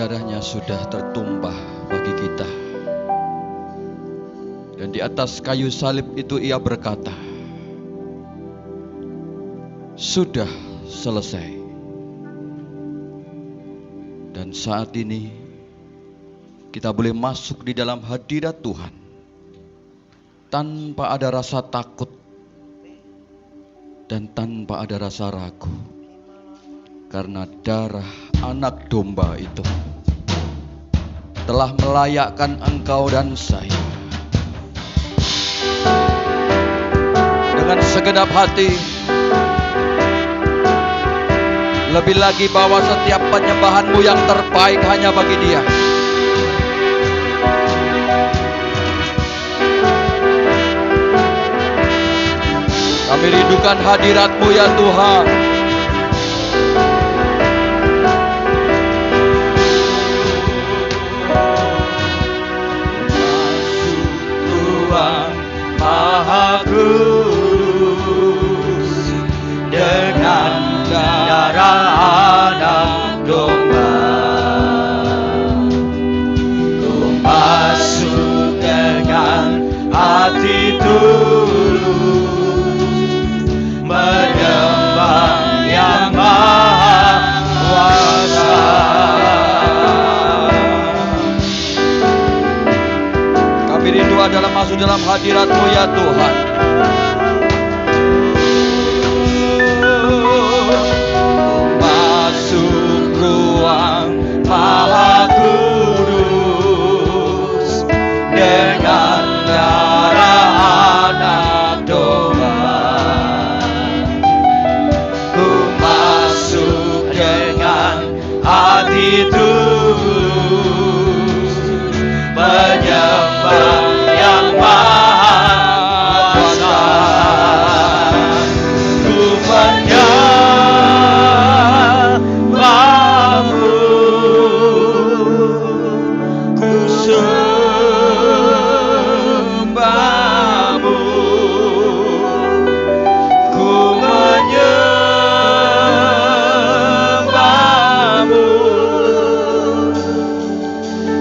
darahnya sudah tertumpah bagi kita. Dan di atas kayu salib itu ia berkata, sudah selesai. Dan saat ini kita boleh masuk di dalam hadirat Tuhan tanpa ada rasa takut dan tanpa ada rasa ragu, karena darah anak domba itu telah melayakkan engkau dan saya. Dengan segenap hati, lebih lagi bawa setiap penyembahanmu yang terbaik hanya bagi Dia. Kami rindukan hadirat-Mu ya Tuhan. Tuhan Maha Kudus, dengan darah anak domba, ku masuk dengan hati tulus, menyembah yang Maha Kuasa. Kami rindu adalah masuk dalam hadirat-Mu ya Tuhan. Masuk ruang Maha Kudus, dengan darah anak domba, ku masuk dengan hati tulus, menyembah yang Maha Kuasa. Ku menyembah-Mu, ku sembah-Mu, ku menyembah-Mu,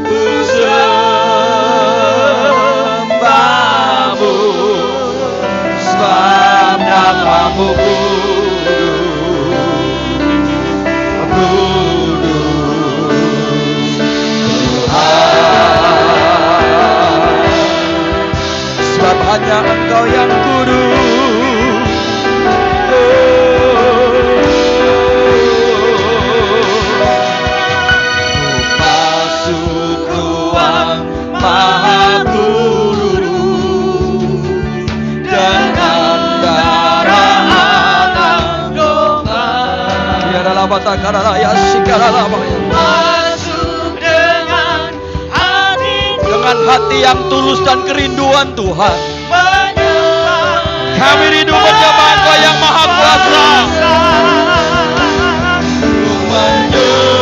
ku sembah-Mu, sebab nama-Mu kudus, Sebab hanya Engkau yang kudus. masuk ruang Maha Kudus, dengan darah anak domba, masuk dengan hati yang tulus dan kerinduan Tuhan. menyembah. Kami rindu menyembah Engkau yang Maha Kuasa. Ku menyembah-Mu,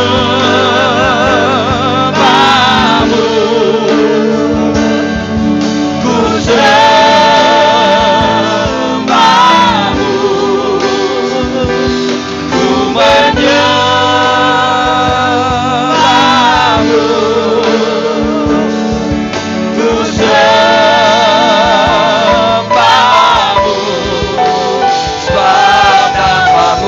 ku sembah-Mu, ku menyembah-Mu, ku sembah-Mu, sebab nama-Mu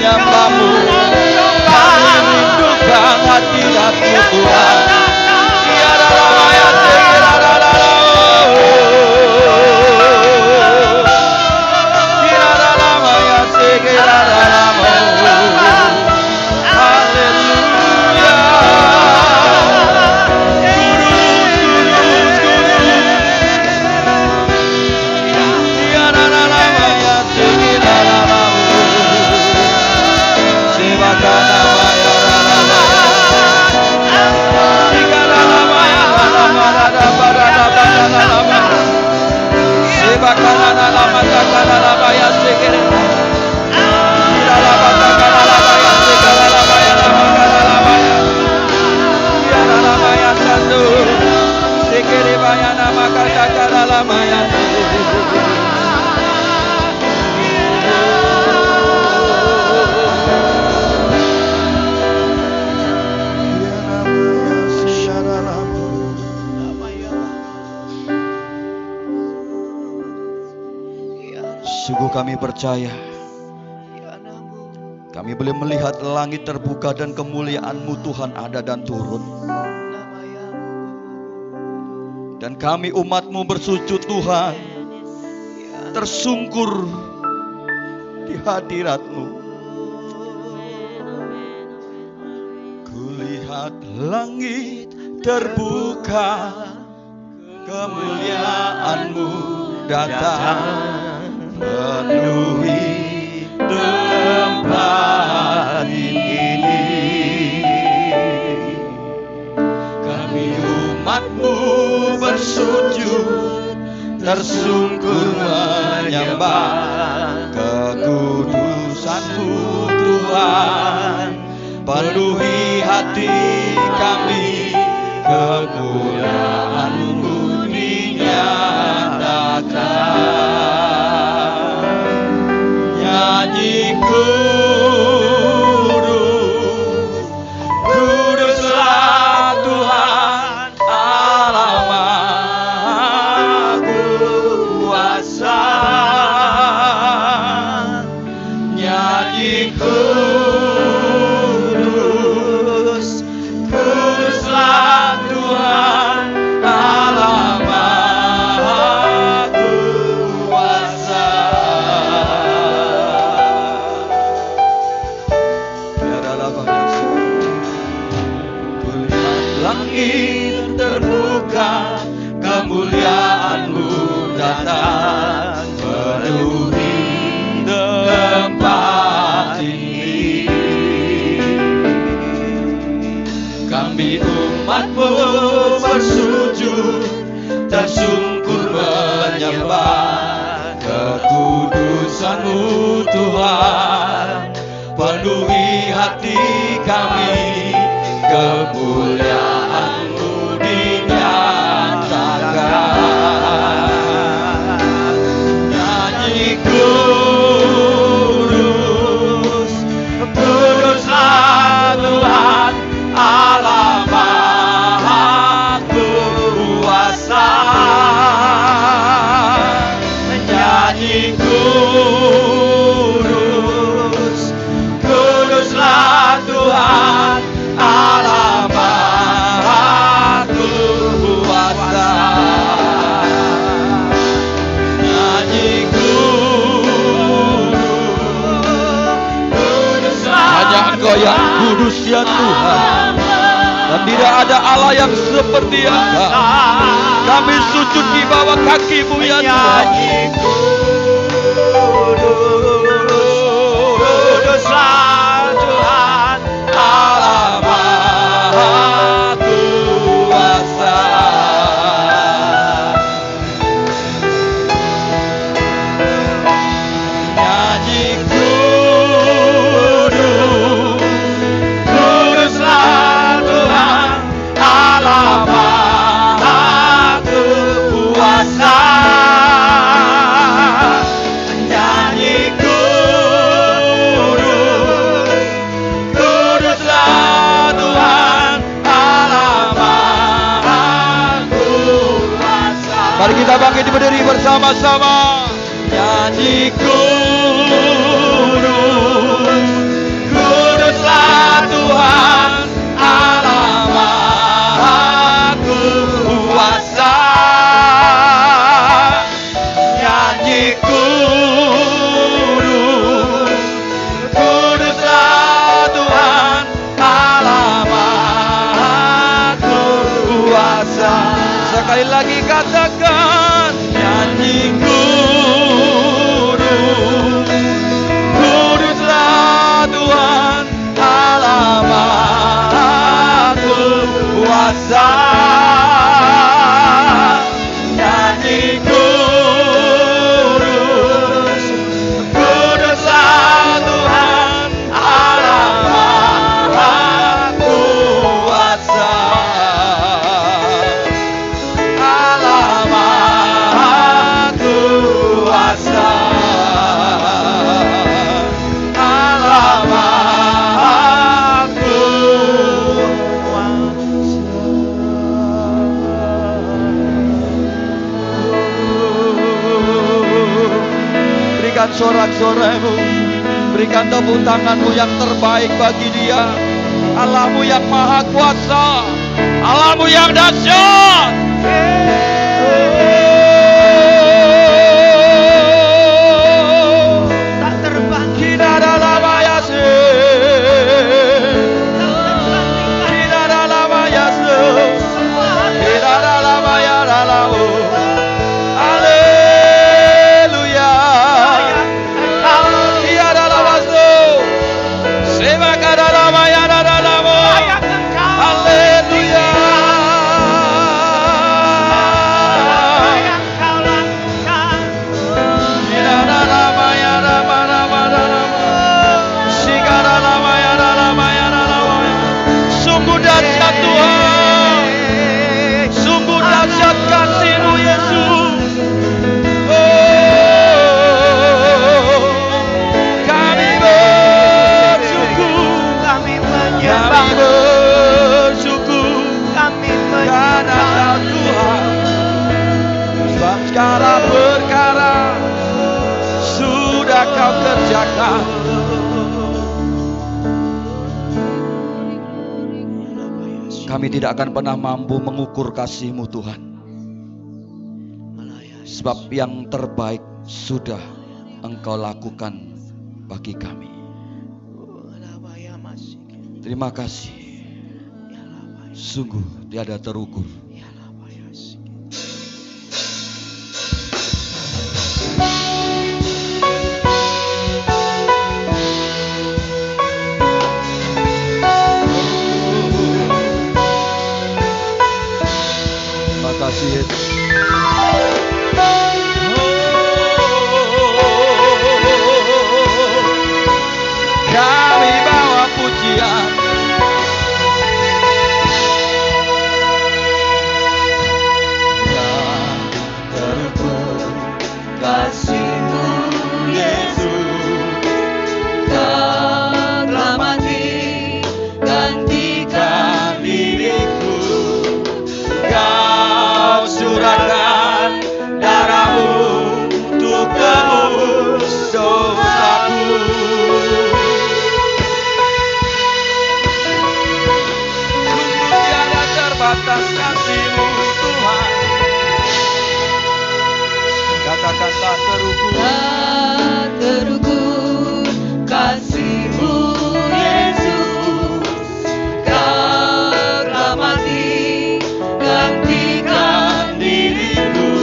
menyembahmu. Kami rindukan hadirat-Mu Tuhan. Sungguh kami percaya, kami boleh melihat langit terbuka dan kemuliaan-Mu Tuhan ada dan turun. Dan kami umat-Mu bersujud Tuhan, tersungkur di hadirat-Mu. Kulihat langit terbuka, kemuliaan-Mu datang, penuhi tempat ini. Kami umat-Mu bersujud, tersungkur menyembah kekudusan-Mu Tuhan. Penuhi hati kami, kemuliaan-Mu dinyatakan. Nyanyi kudus, kuduslah Tuhan Allah Maha Kuasa. Nyanyi kudus, kuduslah Tuhan Allah Maha Kuasa. Langit terbuka, kemuliaan-Mu datang, penuhi tempat ini. Kami umat-Mu bersujud, tersungkur menyembah kekudusan-Mu Tuhan. Penuhi hati kami, kemuliaan-Mu dinyatakan. Nyanyi kudus, kuduslah Tuhan Allah Maha Kuasa. Nyanyi kudus, kuduslah Tuhan Allah Maha Kuasa. Nyanyi kudus, hanya Engkau yang kudus ya Tuhan, dan tidak ada Allah yang seperti Engkau. Kami sujud di bawah kaki-Mu ya Tuhan. Kuduslah Tuhan Allah Maha Kuasa. Nyanyi kudus, kuduslah Tuhan Allah Maha Kuasa. Nyanyi kudus, kuduslah Tuhan Allah Maha Kuasa. Mari kita bangkit berdiri bersama-sama. Nyanyi kudus, Sekali lagi katakan, nyanyi kuduslah Tuhan Allah Maha Kuasa. Nyanyi kuduslah Tuhan Allah Maha Kuasa. Allah Maha Kuasa. Allah Maha Kuasa. Berikan sorak-sorakmu, berikan tepuk tanganmu yang terbaik bagi Dia. Allahmu yang maha kuasa, Allahmu yang dahsyat. Tak terbang, Tidak ada lama ya tidak ada lama ya tidak ada lama ya lalu. Haleluya. Tiada lama sebab ada lama ya ada lama. Haleluya. Tidak ada lama ya lama lama lama. Sigara lama ya lama ya lama. Sungguh dahsyat Tuhan, sungguh dahsyat kasih-Mu Yesus. Oh, kami bersyukur, kami kami menyembah, bersyukur kami karena menyembah. Tuhan. Sebab segala perkara sudah Kau kerjakan. Kami tidak akan pernah mampu mengukur kasih-Mu Tuhan. Sebab yang terbaik sudah Engkau lakukan bagi kami. Terima kasih. Sungguh tiada terukur. Terima kasih Yesus. Kami bawa pujian. Kasih-Mu Yesus, Kau telah mati gantikan diriku. Kau curahkan darah-Mu untuk tebus dosaku. Sungguh tiada terbatas kasih-Mu Tuhan. Katakan tak terukur. Tak terukur kasih-Mu Yesus, Kau telah mati gantikan diriku.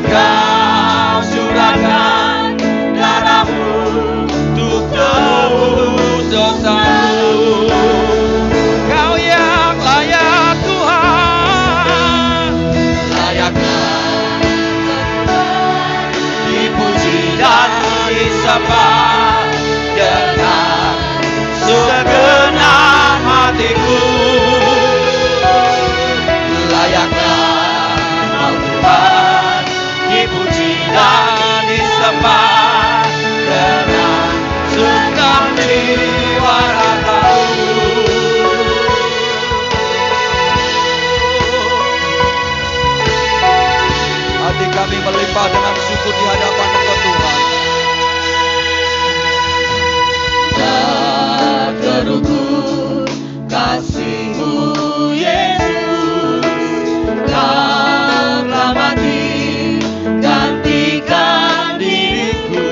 Kau curahkan darah-Mu untuk tebus dosaku. Kau yang layak Tuhan, Layaklah dipuji dan disembah dengan segenap hatiku. Layaklah Engkau Tuhan, dipuji dan disembah dengan segenap jiwa ragaku. Hati kami melimpah dengan syukur di hadapan Engkau Tuhan. tak terukur kasih-Mu Yesus, Kau telah mati gantikan diriku.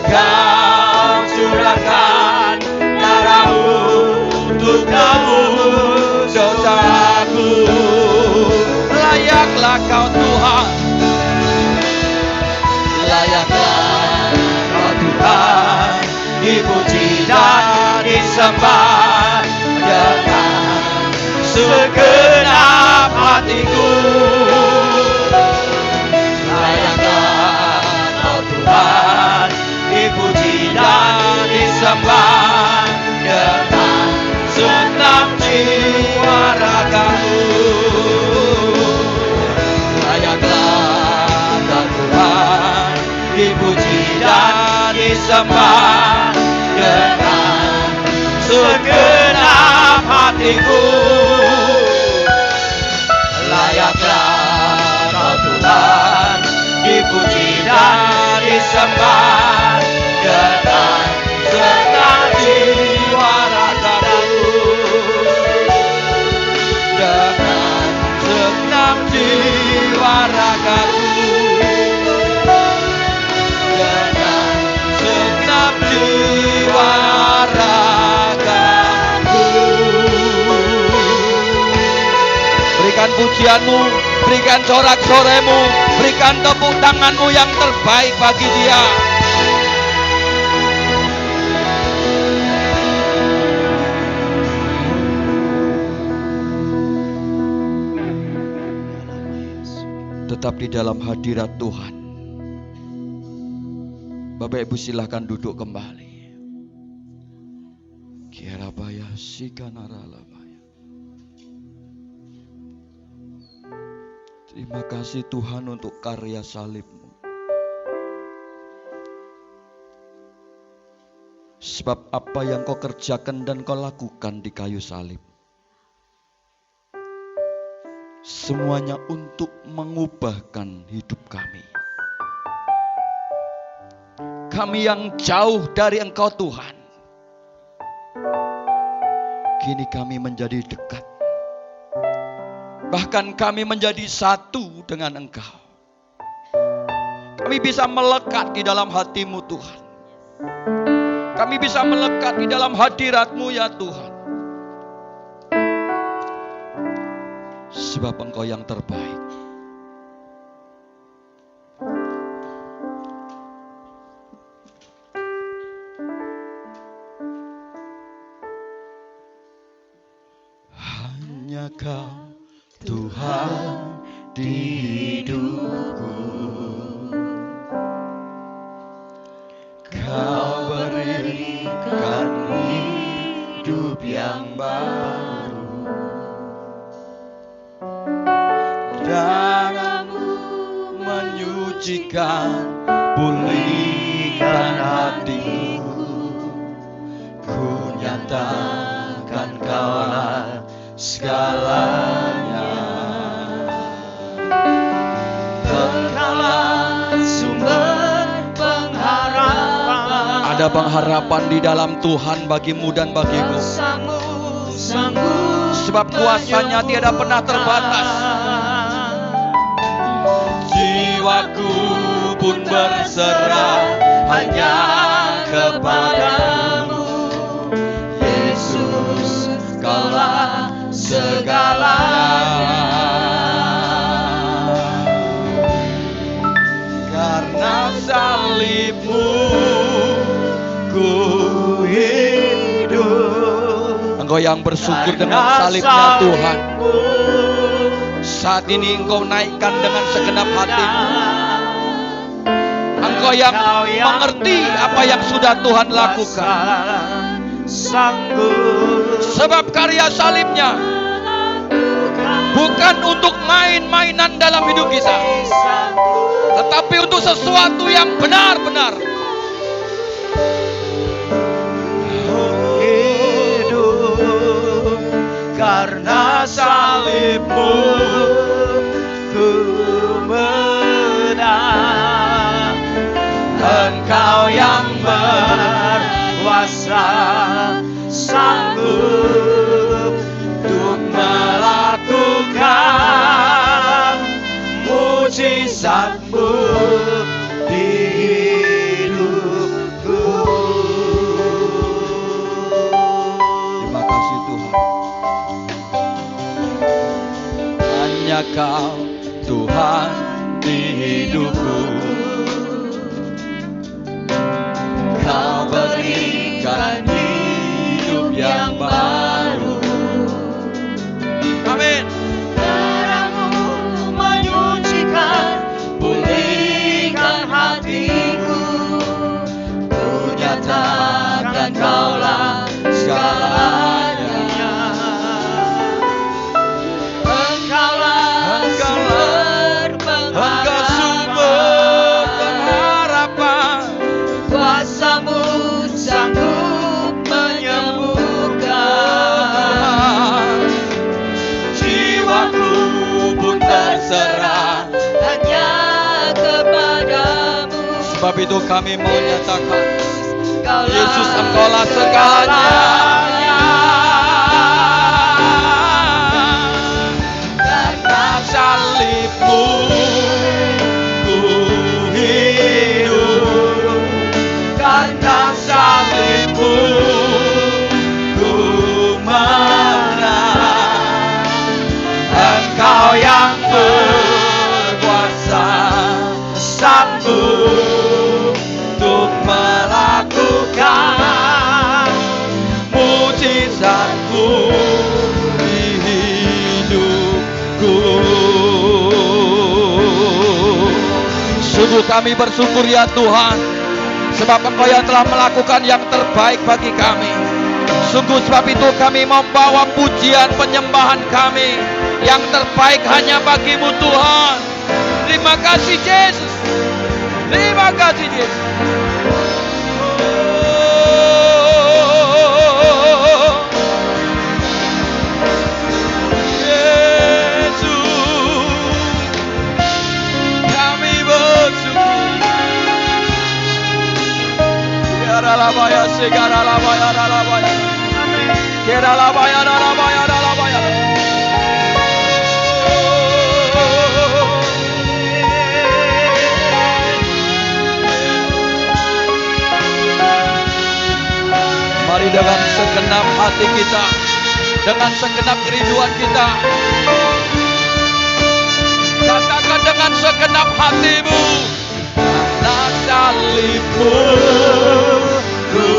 Kau curahkan darah-Mu untuk tebus dosaku. hanya Kau Tuhan. Layaklah Kau Tuhan, dipuji dan disembah dengan segenap hatiku. Layaklah Kau Tuhan, dipuji dan disembah dengan segenap jiwa ragaku. Layaklah Kau Tuhan, dipuji dan disembah dengan segenap hatiku. Layaklah Kau Tuhan, dipuji dan disembah dengan segenap jiwa ragaku. Dengan segenap jiwa ragaku. Dengan segenap jiwa ragaku. Berikan pujianmu, berikan sorak-soremu, berikan tepuk tanganmu yang terbaik bagi Dia. Tetap di dalam hadirat Tuhan. Bapak Ibu silahkan duduk kembali. Kiarabaya sikanaralamaya. Terima kasih Tuhan untuk karya salib-Mu. Sebab apa yang Kau kerjakan dan Kau lakukan di kayu salib, semuanya untuk mengubahkan hidup kami. Kami yang jauh dari Engkau Tuhan, kini kami menjadi dekat. Bahkan kami menjadi satu dengan Engkau. Kami bisa melekat di dalam hati-Mu Tuhan. Kami bisa melekat di dalam hadirat-Mu ya Tuhan. Sebab Engkau yang terbaik. Hanya Kau Tuhan di hidupku. Kau berikan hidup yang baru. Darah-Mu menyucikan, pulihkan hatiku. Ku nyatakan Kaulah segalanya. Engkaulah sumber pengharapan. Ada pengharapan di dalam Tuhan bagimu dan bagiku. Sebab kuasa-Nya tiada pernah terbatas. Jiwaku pun berserah hanya kepadamu. Yesus, Kaulah segalanya. Karena salib-Mu ku hidup. Engkau yang bersyukur dengan salib-Nya Tuhan. Saat ini Engkau naikkan dengan segenap hati-Mu. Engkau yang mengerti apa yang sudah Tuhan lakukan. Sebab karya salib-Nya bukan untuk main-mainan dalam hidup kita, tetapi untuk sesuatu yang benar-benar. Hidup karena salib-Mu ku menang. Engkau yang berkuasa, sanggup untuk melakukan mujizat-Mu di hidupku. Terima kasih Tuhan. Hanya Kau Tuhan di hidupku. Kau berikan hidup yang baru. Amin. Darahmu menyucikan, pulihkan hatiku. Ku nyatakan Kaulah segalanya. Engkaulah sumber pengharapan. Kuasa-Mu sanggup menyembuhkan. Jiwaku pun terserah hanya kepadamu. Sebab itu kami mau nyatakan, Engkaulah Yesus, Engkaulah segalanya. Karena salib-Mu ku hidup. Karena salib-Mu ku menang. Engkau yang berkuasa, sanggup untuk melakukan mujizat-Mu di hidupku. Sungguh kami bersyukur ya Tuhan, sebab Engkau yang telah melakukan yang terbaik bagi kami. Sungguh sebab itu kami membawa pujian penyembahan kami. Yang terbaik hanya bagi-Mu Tuhan. Terima kasih Yesus. Terima kasih Yesus. Mari dengan segenap hati kita, dengan segenap kerinduan kita, katakan dengan segenap hatimu, karena salib-Mu ku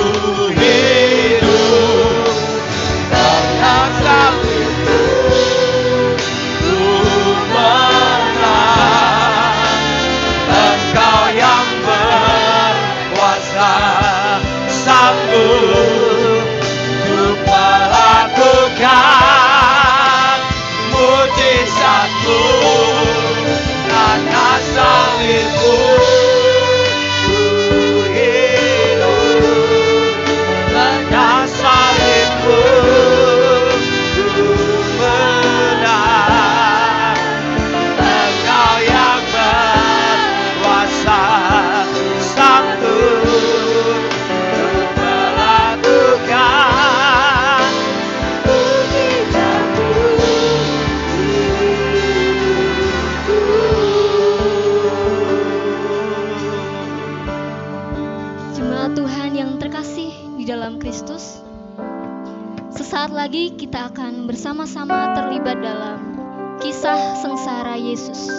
hidup. Karena salib-Mu ku menang. Engkau yang berkuasa, sanggup untuk melakukan mujizat-Mu. Karena salib-Mu ku hidup. Karena salib-Mu ku menang. Engkau yang berkuasa, sanggup untuk melakukan mujizat-Mu di hidupku. Jemaat Tuhan yang terkasih di dalam Kristus, sesaat lagi kita akan bersama-sama terlibat dalam kisah sengsara Yesus.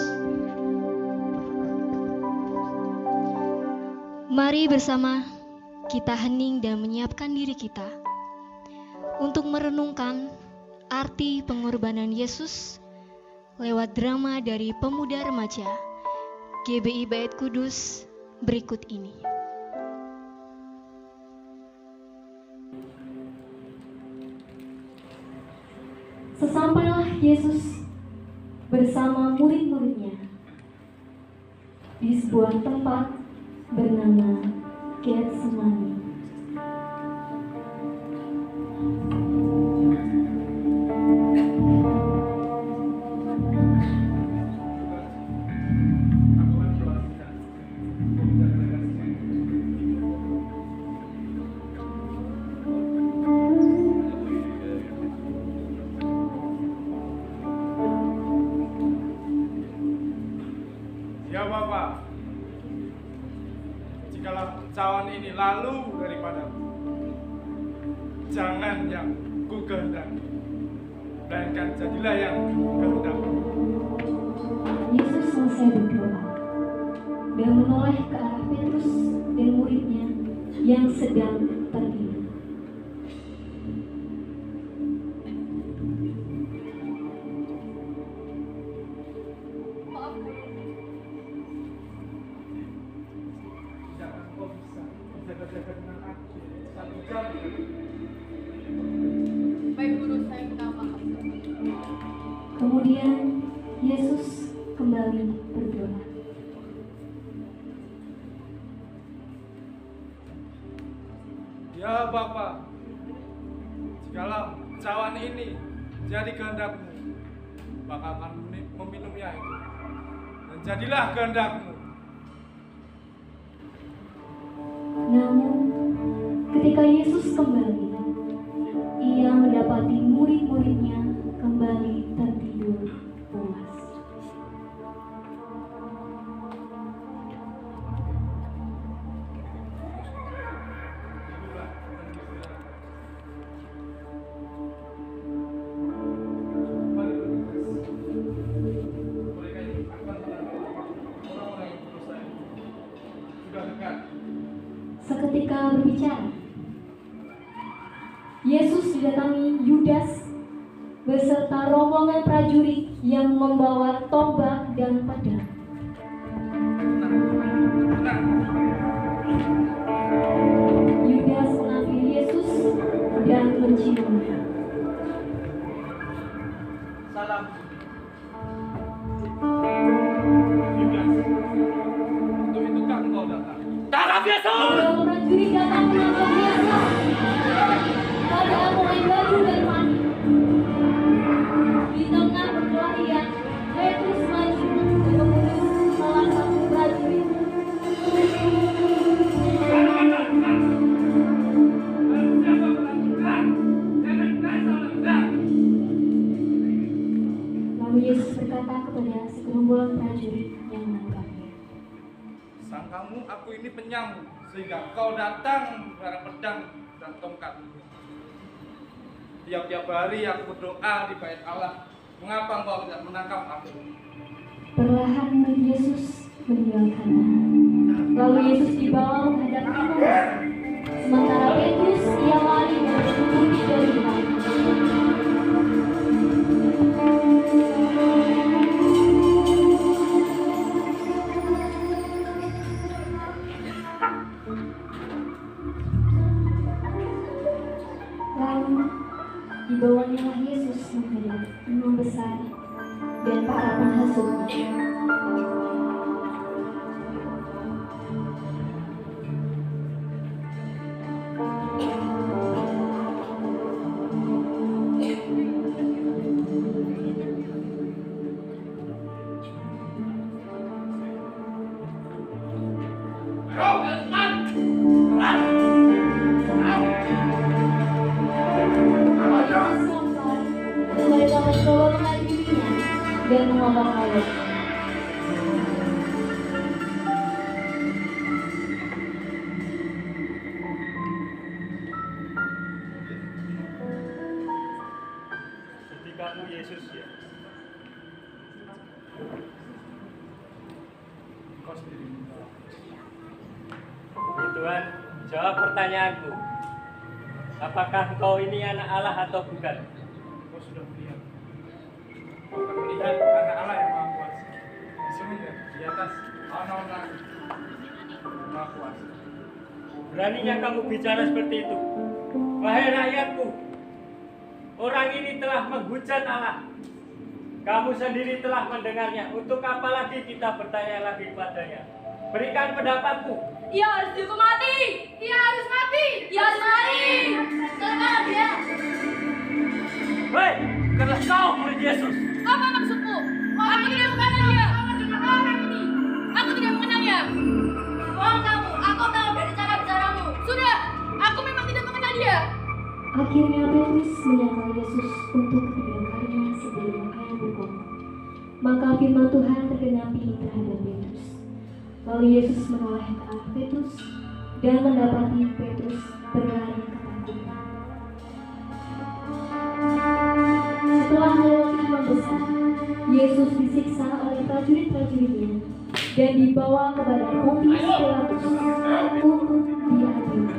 Mari bersama kita hening dan menyiapkan diri kita untuk merenungkan arti pengorbanan Yesus lewat drama dari pemuda remaja GBI Bait Kudus berikut ini. Sesampailah Yesus bersama murid-muridnya di sebuah tempat bernama Getsemani. Ya Bapa, jikalau cawan ini lalu daripadamu, jangan yang ku kehendaki, melainkan jadilah yang kehendakmu. menoleh ke arah Petrus dan muridnya yang sedang tertidur. Jangan kau bisa jaga-jaga dengan aku 1 jam. Baik guru, saya minta maaf. Kemudian Yesus kembali berdoa. Ya Bapa, jikalau cawan ini jadi kehendak-Mu, maka akan meminumnya itu. Dan jadilah kehendak-Mu. Namun, ketika Yesus kembali, ia mendapati murid-muridnya kembali tertidur pulas. Mereka ini akan menangkap orang-orang yang berdosa ini. Sudah dekat. Seketika berbicara, Yesus didatangi Yudas beserta rombongan prajurit yang membawa tombak dan pedang. Yudas mengambil Yesus dan menciumnya. Salam. Yudas, untuk itukah engkau datang? Kedua prajurit datang menangkap Yesus. Keadaan mulai baju dan mandi. Di tengah perkelahian, Petrus maju dan membunuh salah satu prajurit. Lalu Yesus berkata kepada segerombolan prajurit yang menangkapnya. Sangkamu aku ini penyamun, sehingga kau datang dengan pedang dan tongkat. Tiap-tiap hari aku berdoa di bait Allah. Mengapa engkau tidak menangkap aku? Perlahan murid Yesus meninggalkannya. Lalu Yesus dibawa menghadap Pilatus. Sementara Petrus ia lari dan bersembunyi dari belakang. Lalu dibawanya Yesus menghadap imam besar dan para penghasutnya. Mereka mencoba mengadilinya dan mengolok-olok. Ketika Yesus ya. Kau sendiri. Tuhan, jawab pertanyaanku. Apakah engkau ini anak Allah atau bukan? Kau sudah melihat. Kau akan melihat anak Allah yang Maha Kuasa. Di surga, di atas awan langit. Maha Kuasa. Beraninya kamu bicara seperti itu? Wahai rakyatku, orang ini telah menghujat Allah. Kamu sendiri telah mendengarnya. Untuk apa lagi kita bertanya lagi kepadanya? Berikan pendapatmu. Ia harus dihukum mati. Ia harus mati. Ia harus mati. Tolonglah dia. Hei, bukanlah kau murid Yesus. Apa maksudmu? Aku tidak mengenal dia. Orang ini. Aku tidak mengenalnya. Bohong kamu. Aku tahu dari cara bicaramu. Sudah. Aku memang tidak mengenal dia. Akhirnya Petrus menyangka Yesus untuk ketiga kalinya sebelum ia berbohong. Maka firman Tuhan tergenapi terhadap Petrus. Lalu Yesus menoleh ke arah Petrus dan mendapati Petrus berlari ketakutan. Setelah melewati imam besar, Yesus disiksa oleh prajurit-prajuritnya dan dibawa kepada Pontius Pilatus untuk diadili.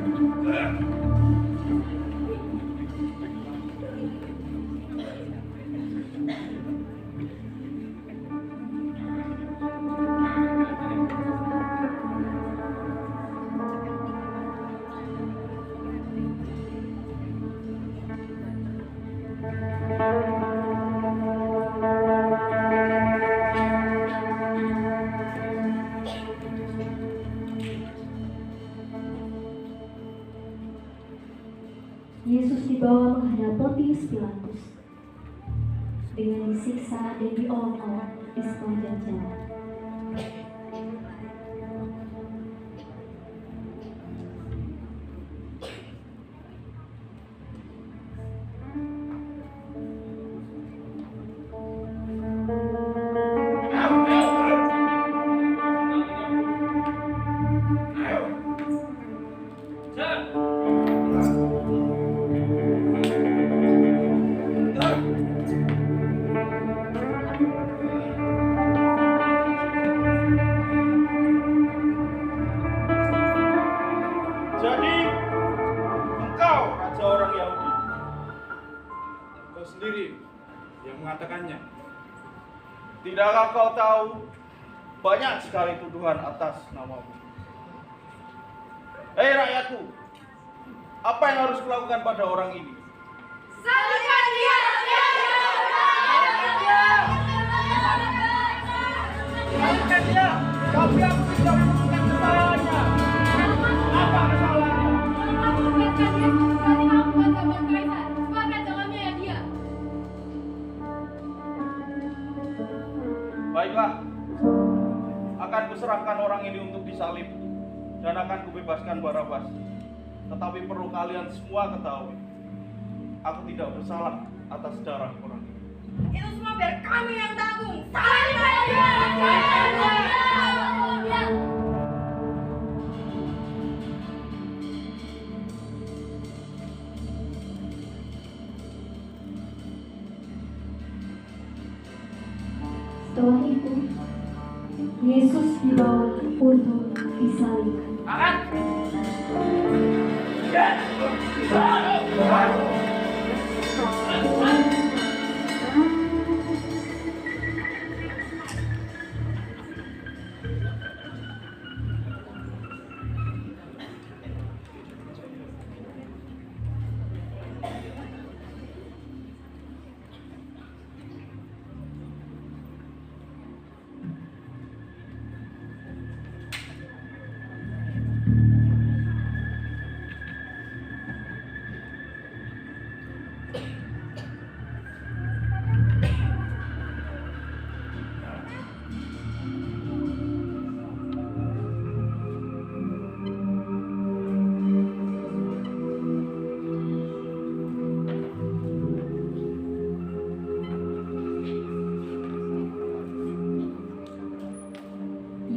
Yesus dibawa menghadap Pontius Pilatus dengan disiksa dan diolok-olok di sepanjang jalan. Jadi, engkau raja orang Yahudi. Engkau sendiri yang mengatakannya. Tidakkah kau tahu banyak sekali tuduhan atas namamu? Hei rakyatku, apa yang harus kulakukan pada orang ini? Salibkan dia! Salibkan dia, tapi aku tidak menemukan kesalahannya. Apa kesalahannya? Aku bebaskan Yesus dari hukuman zaman Kaisar. Sebagai jalannya ya dia. Baiklah, akan kuserahkan orang ini untuk disalib dan akan kubebaskan Barabas. Tetapi perlu kalian semua ketahui, aku tidak bersalah atas darah orang ini. Itu semua biar kami yang tanggung. Salibkan dia! Setelah itu, Yesus dibawa untuk disalibkan.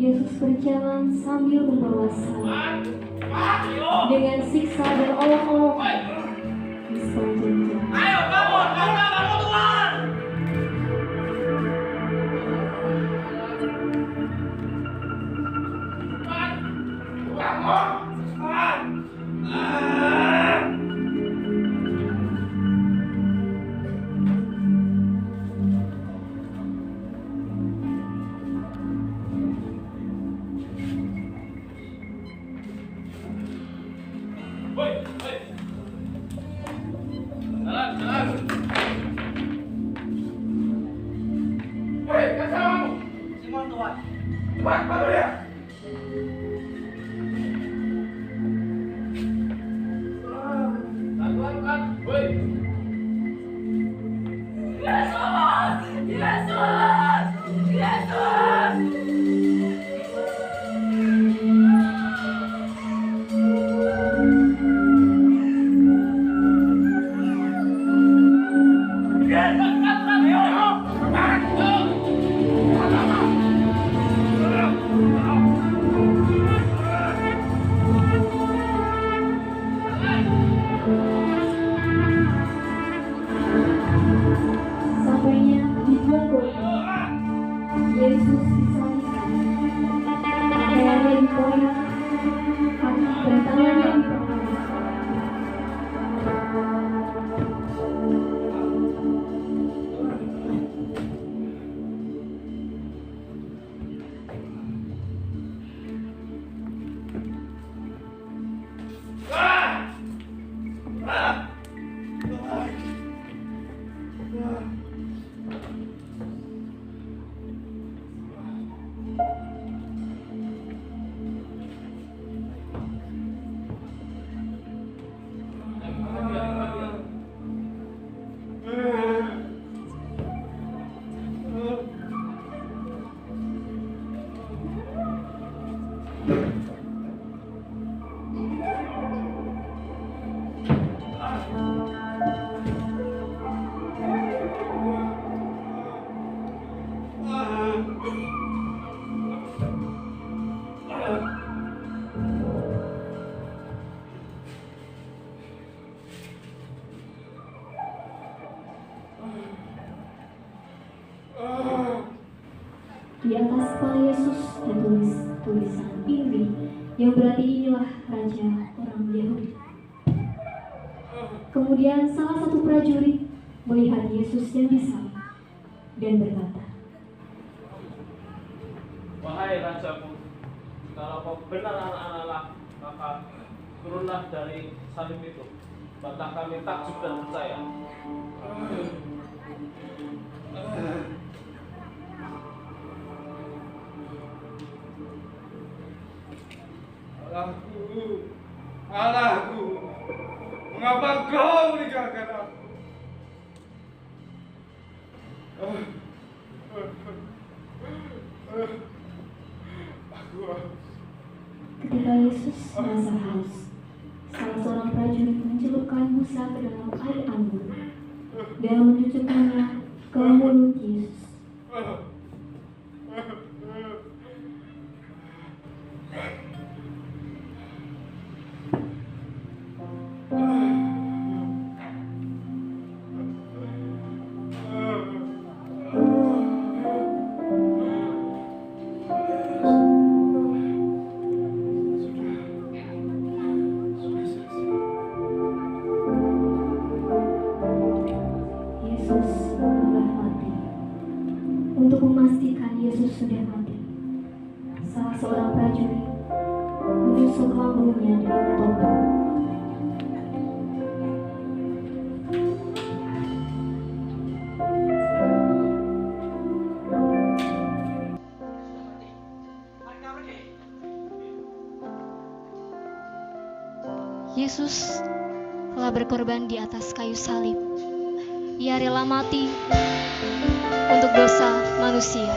Yesus berjalan sambil membawa salib dengan siksa dan olok-olok di sepanjang jalan. Sampainya di Golgota, Yesus disalibkan Di atas kepala Yesus tertulis tulisan ini yang berarti inilah Raja orang Yahudi. Kemudian salah satu prajurit melihat Yesus yang disalib dan berkata, Wahai Rajaku, kalau kau benar anak Allah, maka turunlah dari salib itu. Bantah kami takjub dan percaya. Allahku, mengapa kau meninggalkan aku? ketika Yesus merasa haus, salah seorang prajurit mencelupkan busa ke dalam air anggur dan mencucukkannya ke mulut Yesus. Yesus telah mati. Untuk memastikan Yesus sudah mati, salah seorang prajurit menusuk lambungnya dengan tombak. Yesus telah berkorban di atas kayu salib. Ia rela mati untuk dosa manusia.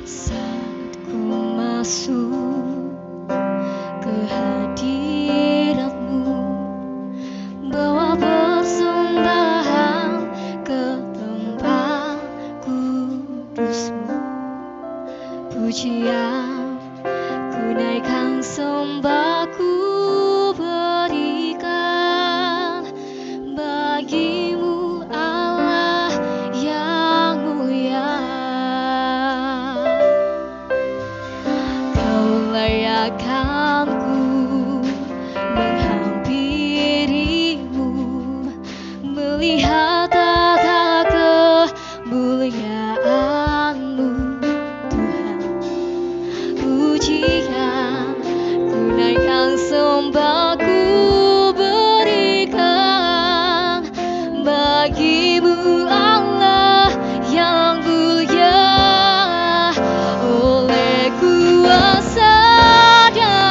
Saat ku masuk ke hadirat-Mu, bawa persembahan ke tempat kudus-Mu. Pujian ku naikkan, sembah ku berikan bagi-Mu Allah yang mulia. Kau layakkan ku menghampiri-Mu, melihat tata kemuliaan-Mu, Tuhan. Pujian ku naikkan, sembah ku berikan bagi-Mu Allah yang mulia. Oleh kuasa dan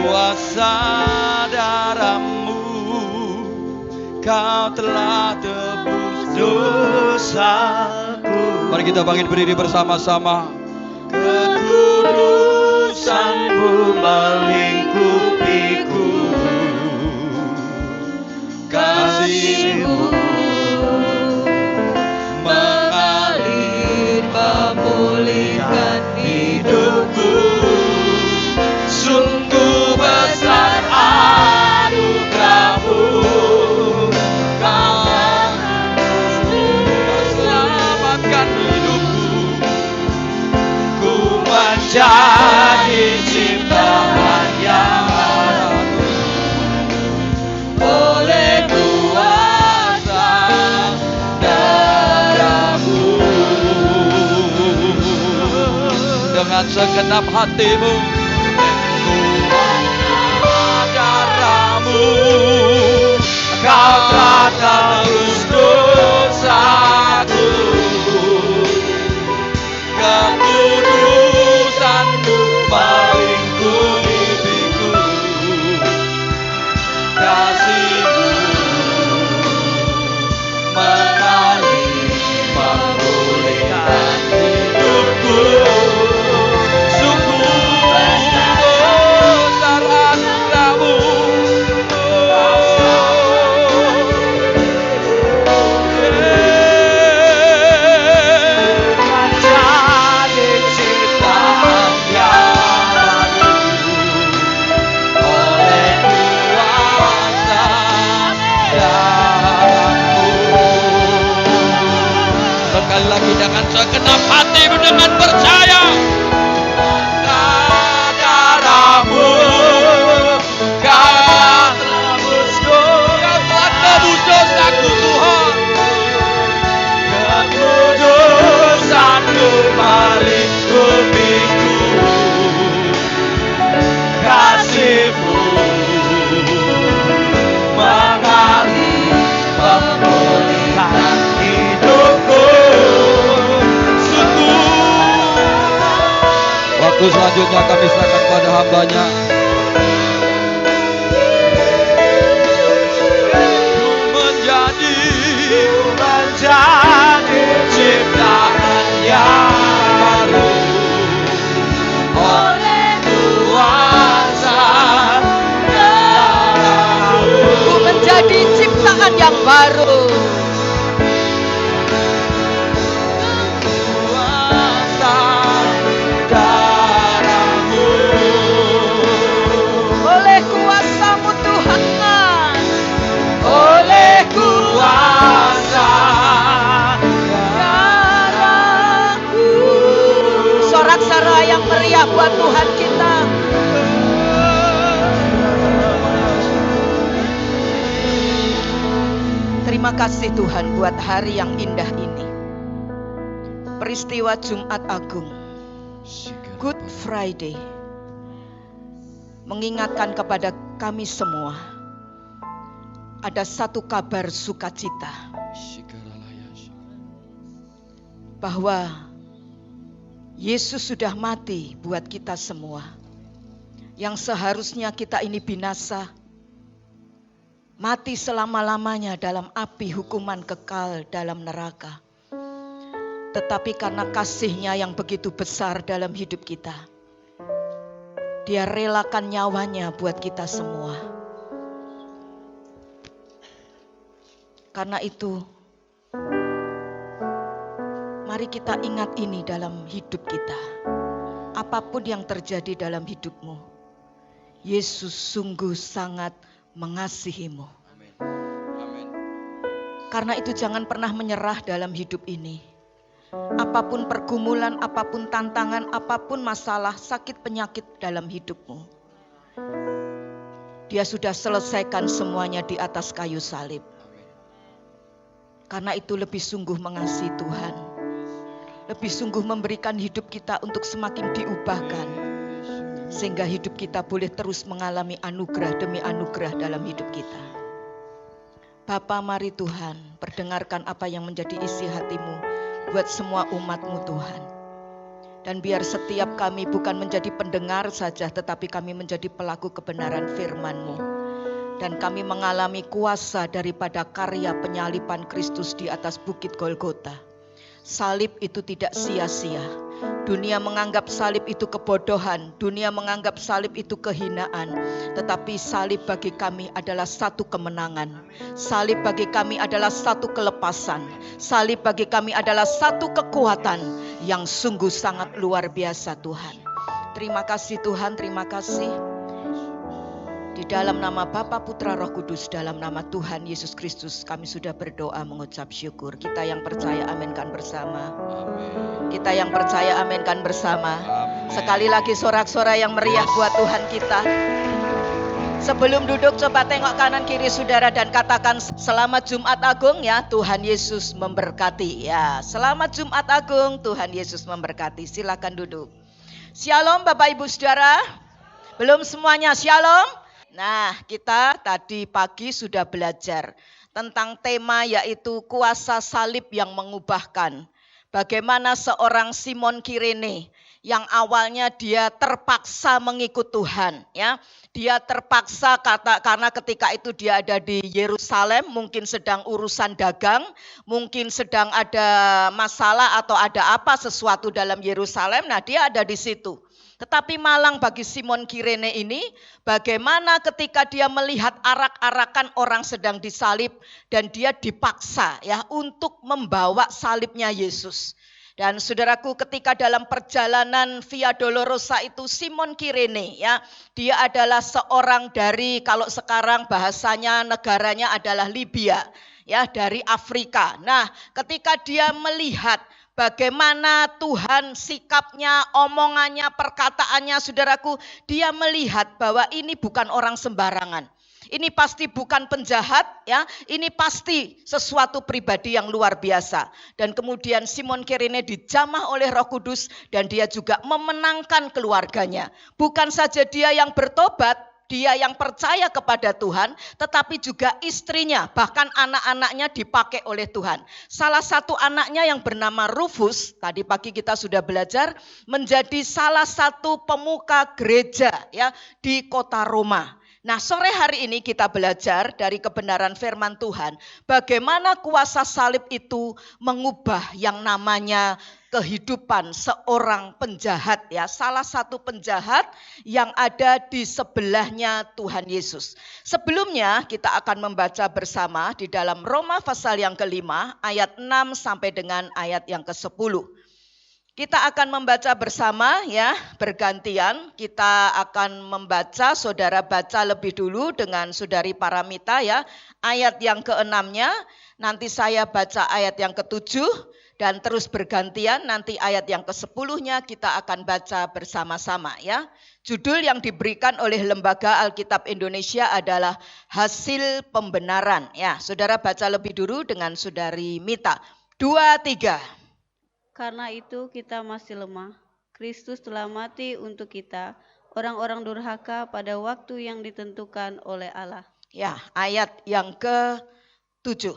kuasa darah-Mu, Kau telah tebus dosaku. Mari kita bangkit berdiri bersama-sama. Kekudusan-Mu melingkupiku, kasih-Mu mengalir memulihkan hidupku. Sungguh besar anugerah-Mu, Kau selamatkan hidupku. Ku menjadi ciptaan yang baru oleh kuasa darah-Mu. Dengan segenap hatimu, darah-Mu, Kau telah tebus dosaku. Kekudusan-Mu melingkupiku, kasih-Mu mengalir memulihkan hidupku. Sungguh besar anugerah-Mu, menjadi ciptaan yang baru oleh kuasa darah-Mu. Sekali lagi dengan segenap hatimu, dengan percaya. Darah-Mu, Kau telah tebus dosaku, Tuhan. Kekudusan-Mu melingkupiku, kasih-Mu mengalir memulihkan hidupku. Sungguh. Waktu selanjutnya kami serahkan pada hamba-Nya. Menjadi ciptaan yang baru oleh kuasa darah-Mu. Ku menjadi ciptaan yang baru. Kuasa darah-Mu, Oleh kuasa-Mu Tuhan, oleh kuasa darah-Mu. Sorak-sorai yang meriah buat Tuhan kita. Terima kasih Tuhan buat hari yang indah ini. Peristiwa Jumat Agung, Good Friday, mengingatkan kepada kami semua ada satu kabar sukacita, bahwa Yesus sudah mati buat kita semua. Yang seharusnya kita ini binasa, mati selama-lamanya dalam api hukuman kekal dalam neraka. Tetapi karena kasih-Nya yang begitu besar dalam hidup kita, Dia relakan nyawanya buat kita semua. Karena itu, mari kita ingat ini dalam hidup kita. Apapun yang terjadi dalam hidupmu, Yesus sungguh sangat mengasihimu. Karena itu jangan pernah menyerah dalam hidup ini. Apapun pergumulan, apapun tantangan, apapun masalah, sakit, penyakit dalam hidupmu, Dia sudah selesaikan semuanya di atas kayu salib. Karena itu lebih sungguh mengasihi Tuhan, lebih sungguh memberikan hidup kita untuk semakin diubahkan, sehingga hidup kita boleh terus mengalami anugerah demi anugerah dalam hidup kita. Bapa, mari Tuhan, perdengarkan apa yang menjadi isi hatimu buat semua umat-Mu Tuhan. Dan biar setiap kami bukan menjadi pendengar saja, tetapi kami menjadi pelaku kebenaran firman-Mu. Dan kami mengalami kuasa daripada karya penyaliban Kristus di atas bukit Golgota. Salib itu tidak sia-sia. Dunia menganggap salib itu kebodohan, dunia menganggap salib itu kehinaan. Tetapi salib bagi kami adalah satu kemenangan. Salib bagi kami adalah satu kelepasan. Salib bagi kami adalah satu kekuatan yang sungguh sangat luar biasa Tuhan. Terima kasih Tuhan, terima kasih. Di dalam nama Bapa, Putra, Roh Kudus, dalam nama Tuhan Yesus Kristus, kami sudah berdoa mengucap syukur. Kita yang percaya aminkan bersama. Kita yang percaya aminkan bersama. Sekali lagi sorak-sorai yang meriah buat Tuhan kita. Sebelum duduk coba tengok kanan kiri saudara dan katakan selamat Jumat Agung ya, Tuhan Yesus memberkati. Ya, selamat Jumat Agung, Tuhan Yesus memberkati. Silakan duduk. Shalom Bapak Ibu Saudara. Belum semuanya shalom. Nah, kita tadi pagi sudah belajar tentang tema yaitu kuasa salib yang mengubahkan. Bagaimana seorang Simon Kirene yang awalnya dia terpaksa mengikut Tuhan, ya. Dia terpaksa karena ketika itu dia ada di Yerusalem, mungkin sedang urusan dagang, mungkin sedang ada masalah atau ada apa sesuatu dalam Yerusalem. Nah, dia ada di situ. Tetapi malang bagi Simon Kirene ini, bagaimana ketika dia melihat arak-arakan orang sedang disalib dan dia dipaksa ya untuk membawa salibnya Yesus. Dan saudaraku, ketika dalam perjalanan Via Dolorosa itu Simon Kirene ya, dia adalah seorang dari, kalau sekarang bahasanya negaranya adalah Libya ya, dari Afrika. Nah, ketika dia melihat bagaimana Tuhan sikapnya, omongannya, perkataannya, saudaraku, dia melihat bahwa ini bukan orang sembarangan. Ini pasti bukan penjahat, ya. Ini pasti sesuatu pribadi yang luar biasa. Dan kemudian Simon Kirene dijamah oleh Roh Kudus dan dia juga memenangkan keluarganya. Bukan saja dia yang bertobat, dia yang percaya kepada Tuhan, tetapi juga istrinya, bahkan anak-anaknya dipakai oleh Tuhan. Salah satu anaknya yang bernama Rufus, tadi pagi kita sudah belajar, menjadi salah satu pemuka gereja ya di kota Roma. Nah, sore hari ini kita belajar dari kebenaran firman Tuhan, bagaimana kuasa salib itu mengubah yang namanya kehidupan seorang penjahat ya, salah satu penjahat yang ada di sebelahnya Tuhan Yesus. Sebelumnya kita akan membaca bersama di dalam Roma pasal yang ke-5 ayat 6 sampai dengan ayat yang ke-10. Kita akan membaca bersama ya, bergantian. Kita akan membaca, saudara baca lebih dulu dengan saudari Paramita ya, ayat yang ke-6-nya, nanti saya baca ayat yang ke-7 dan terus bergantian, nanti ayat yang ke-10-nya kita akan baca bersama-sama ya. Judul yang diberikan oleh Lembaga Alkitab Indonesia adalah Hasil Pembenaran ya. Saudara baca lebih dulu dengan saudari Mita. 2, 3. Karena itu kita masih lemah. Kristus telah mati untuk kita, orang-orang durhaka pada waktu yang ditentukan oleh Allah. Ya, ayat yang ke-7.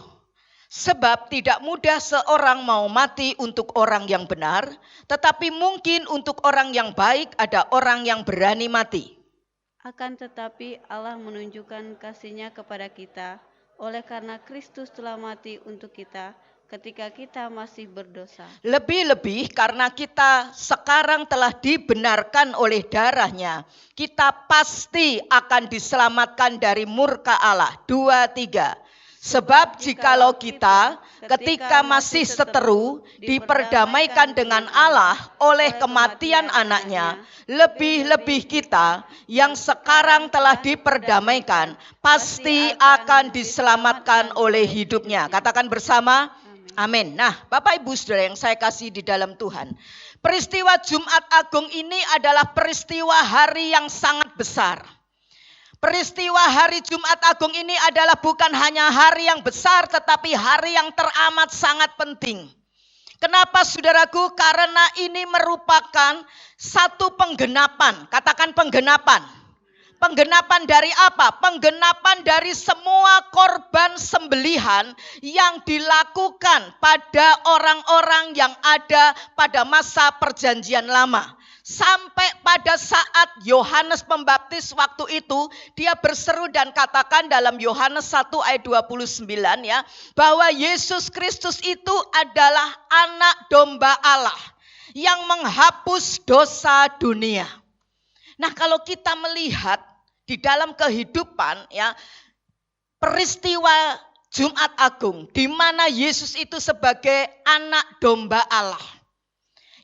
Sebab tidak mudah seorang mau mati untuk orang yang benar, tetapi mungkin untuk orang yang baik ada orang yang berani mati. Akan tetapi Allah menunjukkan kasih-Nya kepada kita, oleh karena Kristus telah mati untuk kita, ketika kita masih berdosa. Lebih-lebih karena kita sekarang telah dibenarkan oleh darah-Nya, kita pasti akan diselamatkan dari murka Allah. 2, 3. Sebab jikalau kita ketika masih seteru diperdamaikan dengan Allah oleh kematian anaknya, lebih-lebih kita yang sekarang telah diperdamaikan pasti akan diselamatkan oleh hidupnya. Katakan bersama, amin. Nah, Bapak Ibu Saudara yang saya kasih di dalam Tuhan, peristiwa Jumat Agung ini adalah peristiwa hari yang sangat besar. Peristiwa hari Jumat Agung ini adalah bukan hanya hari yang besar, tetapi hari yang teramat sangat penting. Kenapa saudaraku? Karena ini merupakan satu penggenapan. Katakan penggenapan. Penggenapan dari apa? Penggenapan dari semua korban sembelihan yang dilakukan pada orang-orang yang ada pada masa perjanjian lama. Sampai pada saat Yohanes Pembaptis waktu itu, dia berseru dan katakan dalam Yohanes 1 ayat 29 ya, bahwa Yesus Kristus itu adalah anak domba Allah yang menghapus dosa dunia. Nah, kalau kita melihat di dalam kehidupan ya, peristiwa Jumat Agung di mana Yesus itu sebagai anak domba Allah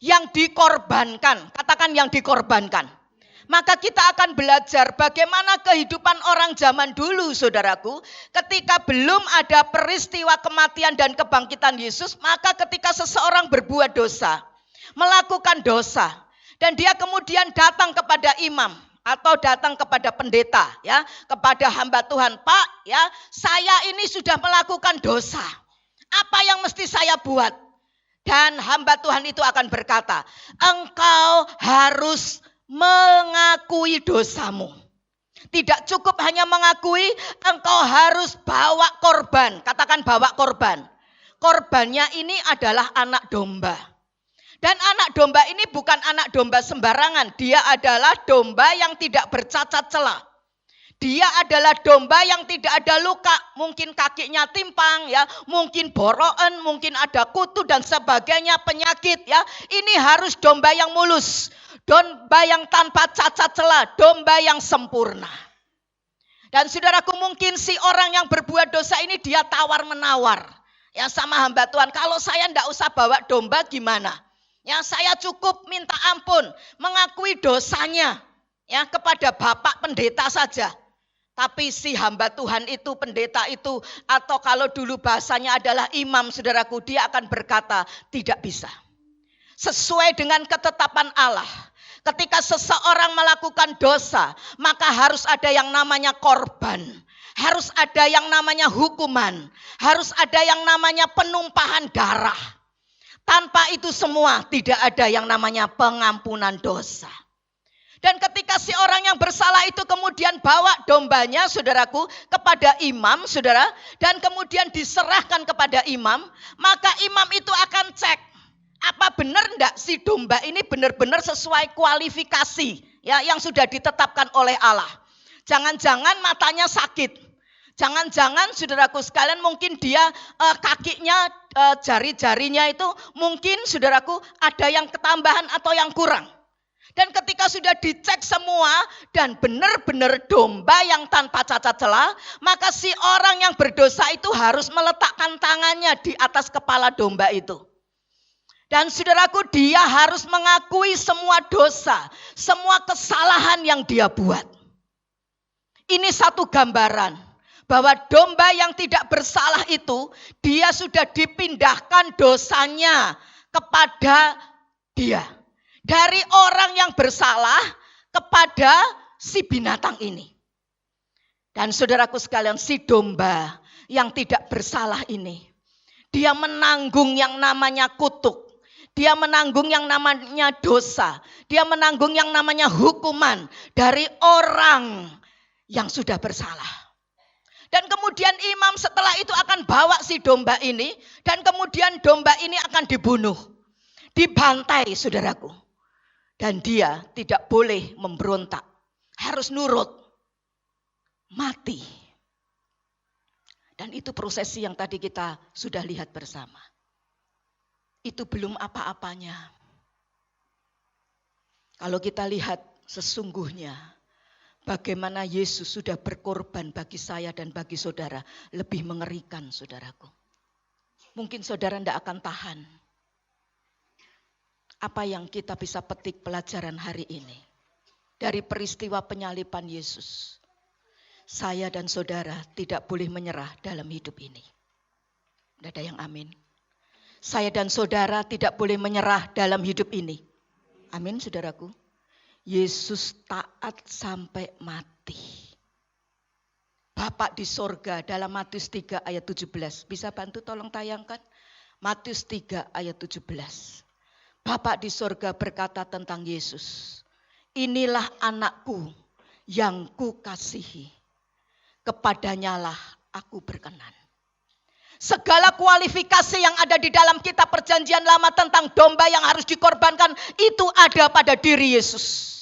yang dikorbankan, katakan yang dikorbankan. Maka kita akan belajar bagaimana kehidupan orang zaman dulu, saudaraku. Ketika belum ada peristiwa kematian dan kebangkitan Yesus, maka ketika seseorang berbuat dosa, melakukan dosa, dan dia kemudian datang kepada imam atau datang kepada pendeta, ya, kepada hamba Tuhan, Pak, ya, saya ini sudah melakukan dosa. Apa yang mesti saya buat? Dan hamba Tuhan itu akan berkata, engkau harus mengakui dosamu. Tidak cukup hanya mengakui, engkau harus bawa korban. Katakan bawa korban. Korbannya ini adalah anak domba. Dan anak domba ini bukan anak domba sembarangan. Dia adalah domba yang tidak bercacat celah. Dia adalah domba yang tidak ada luka, mungkin kakinya timpang ya, mungkin boroan, mungkin ada kutu dan sebagainya, penyakit ya. Ini harus domba yang mulus, domba yang tanpa cacat celah, domba yang sempurna. Dan saudaraku, mungkin si orang yang berbuat dosa ini dia tawar-menawar ya sama hamba Tuhan. Kalau saya enggak usah bawa domba gimana? Ya, saya cukup minta ampun, mengakui dosanya ya kepada Bapak Pendeta saja. Tapi si hamba Tuhan itu, pendeta itu, atau kalau dulu bahasanya adalah imam, saudaraku, dia akan berkata, tidak bisa. Sesuai dengan ketetapan Allah, ketika seseorang melakukan dosa, maka harus ada yang namanya korban. Harus ada yang namanya hukuman. Harus ada yang namanya penumpahan darah. Tanpa itu semua, tidak ada yang namanya pengampunan dosa. Dan ketika si orang yang bersalah itu kemudian bawa dombanya, saudaraku, kepada imam, saudara, dan kemudian diserahkan kepada imam, maka imam itu akan cek, apa benar enggak si domba ini benar-benar sesuai kualifikasi ya yang sudah ditetapkan oleh Allah. Jangan-jangan matanya sakit. Jangan-jangan saudaraku sekalian mungkin dia kakinya, jari-jarinya itu mungkin saudaraku ada yang ketambahan atau yang kurang. Dan ketika sudah dicek semua dan benar-benar domba yang tanpa cacat celah, maka si orang yang berdosa itu harus meletakkan tangannya di atas kepala domba itu. Dan saudaraku, dia harus mengakui semua dosa, semua kesalahan yang dia buat. Ini satu gambaran bahwa domba yang tidak bersalah itu, dia sudah dipindahkan dosanya kepada dia. Dari orang yang bersalah kepada si binatang ini. Dan saudaraku sekalian, si domba yang tidak bersalah ini, dia menanggung yang namanya kutuk. Dia menanggung yang namanya dosa. Dia menanggung yang namanya hukuman dari orang yang sudah bersalah. Dan kemudian imam setelah itu akan bawa si domba ini. Dan kemudian domba ini akan dibunuh. Dibantai, saudaraku. Dan dia tidak boleh memberontak. Harus nurut. Mati. Dan itu prosesi yang tadi kita sudah lihat bersama. Itu belum apa-apanya. Kalau kita lihat sesungguhnya bagaimana Yesus sudah berkorban bagi saya dan bagi saudara. Lebih mengerikan, saudaraku. Mungkin saudara tidak akan tahan. Apa yang kita bisa petik pelajaran hari ini dari peristiwa penyaliban Yesus? Saya dan saudara tidak boleh menyerah dalam hidup ini. Tidak ada yang amin. Saya dan saudara tidak boleh menyerah dalam hidup ini. Amin, saudaraku. Yesus taat sampai mati. Bapak di sorga dalam Matius 3 ayat 17. Bisa bantu tolong tayangkan? Matius 3 ayat 17. Bapak di sorga berkata tentang Yesus, inilah anakku yang kukasihi, kepadanyalah aku berkenan. Segala kualifikasi yang ada di dalam kitab perjanjian lama tentang domba yang harus dikorbankan, itu ada pada diri Yesus.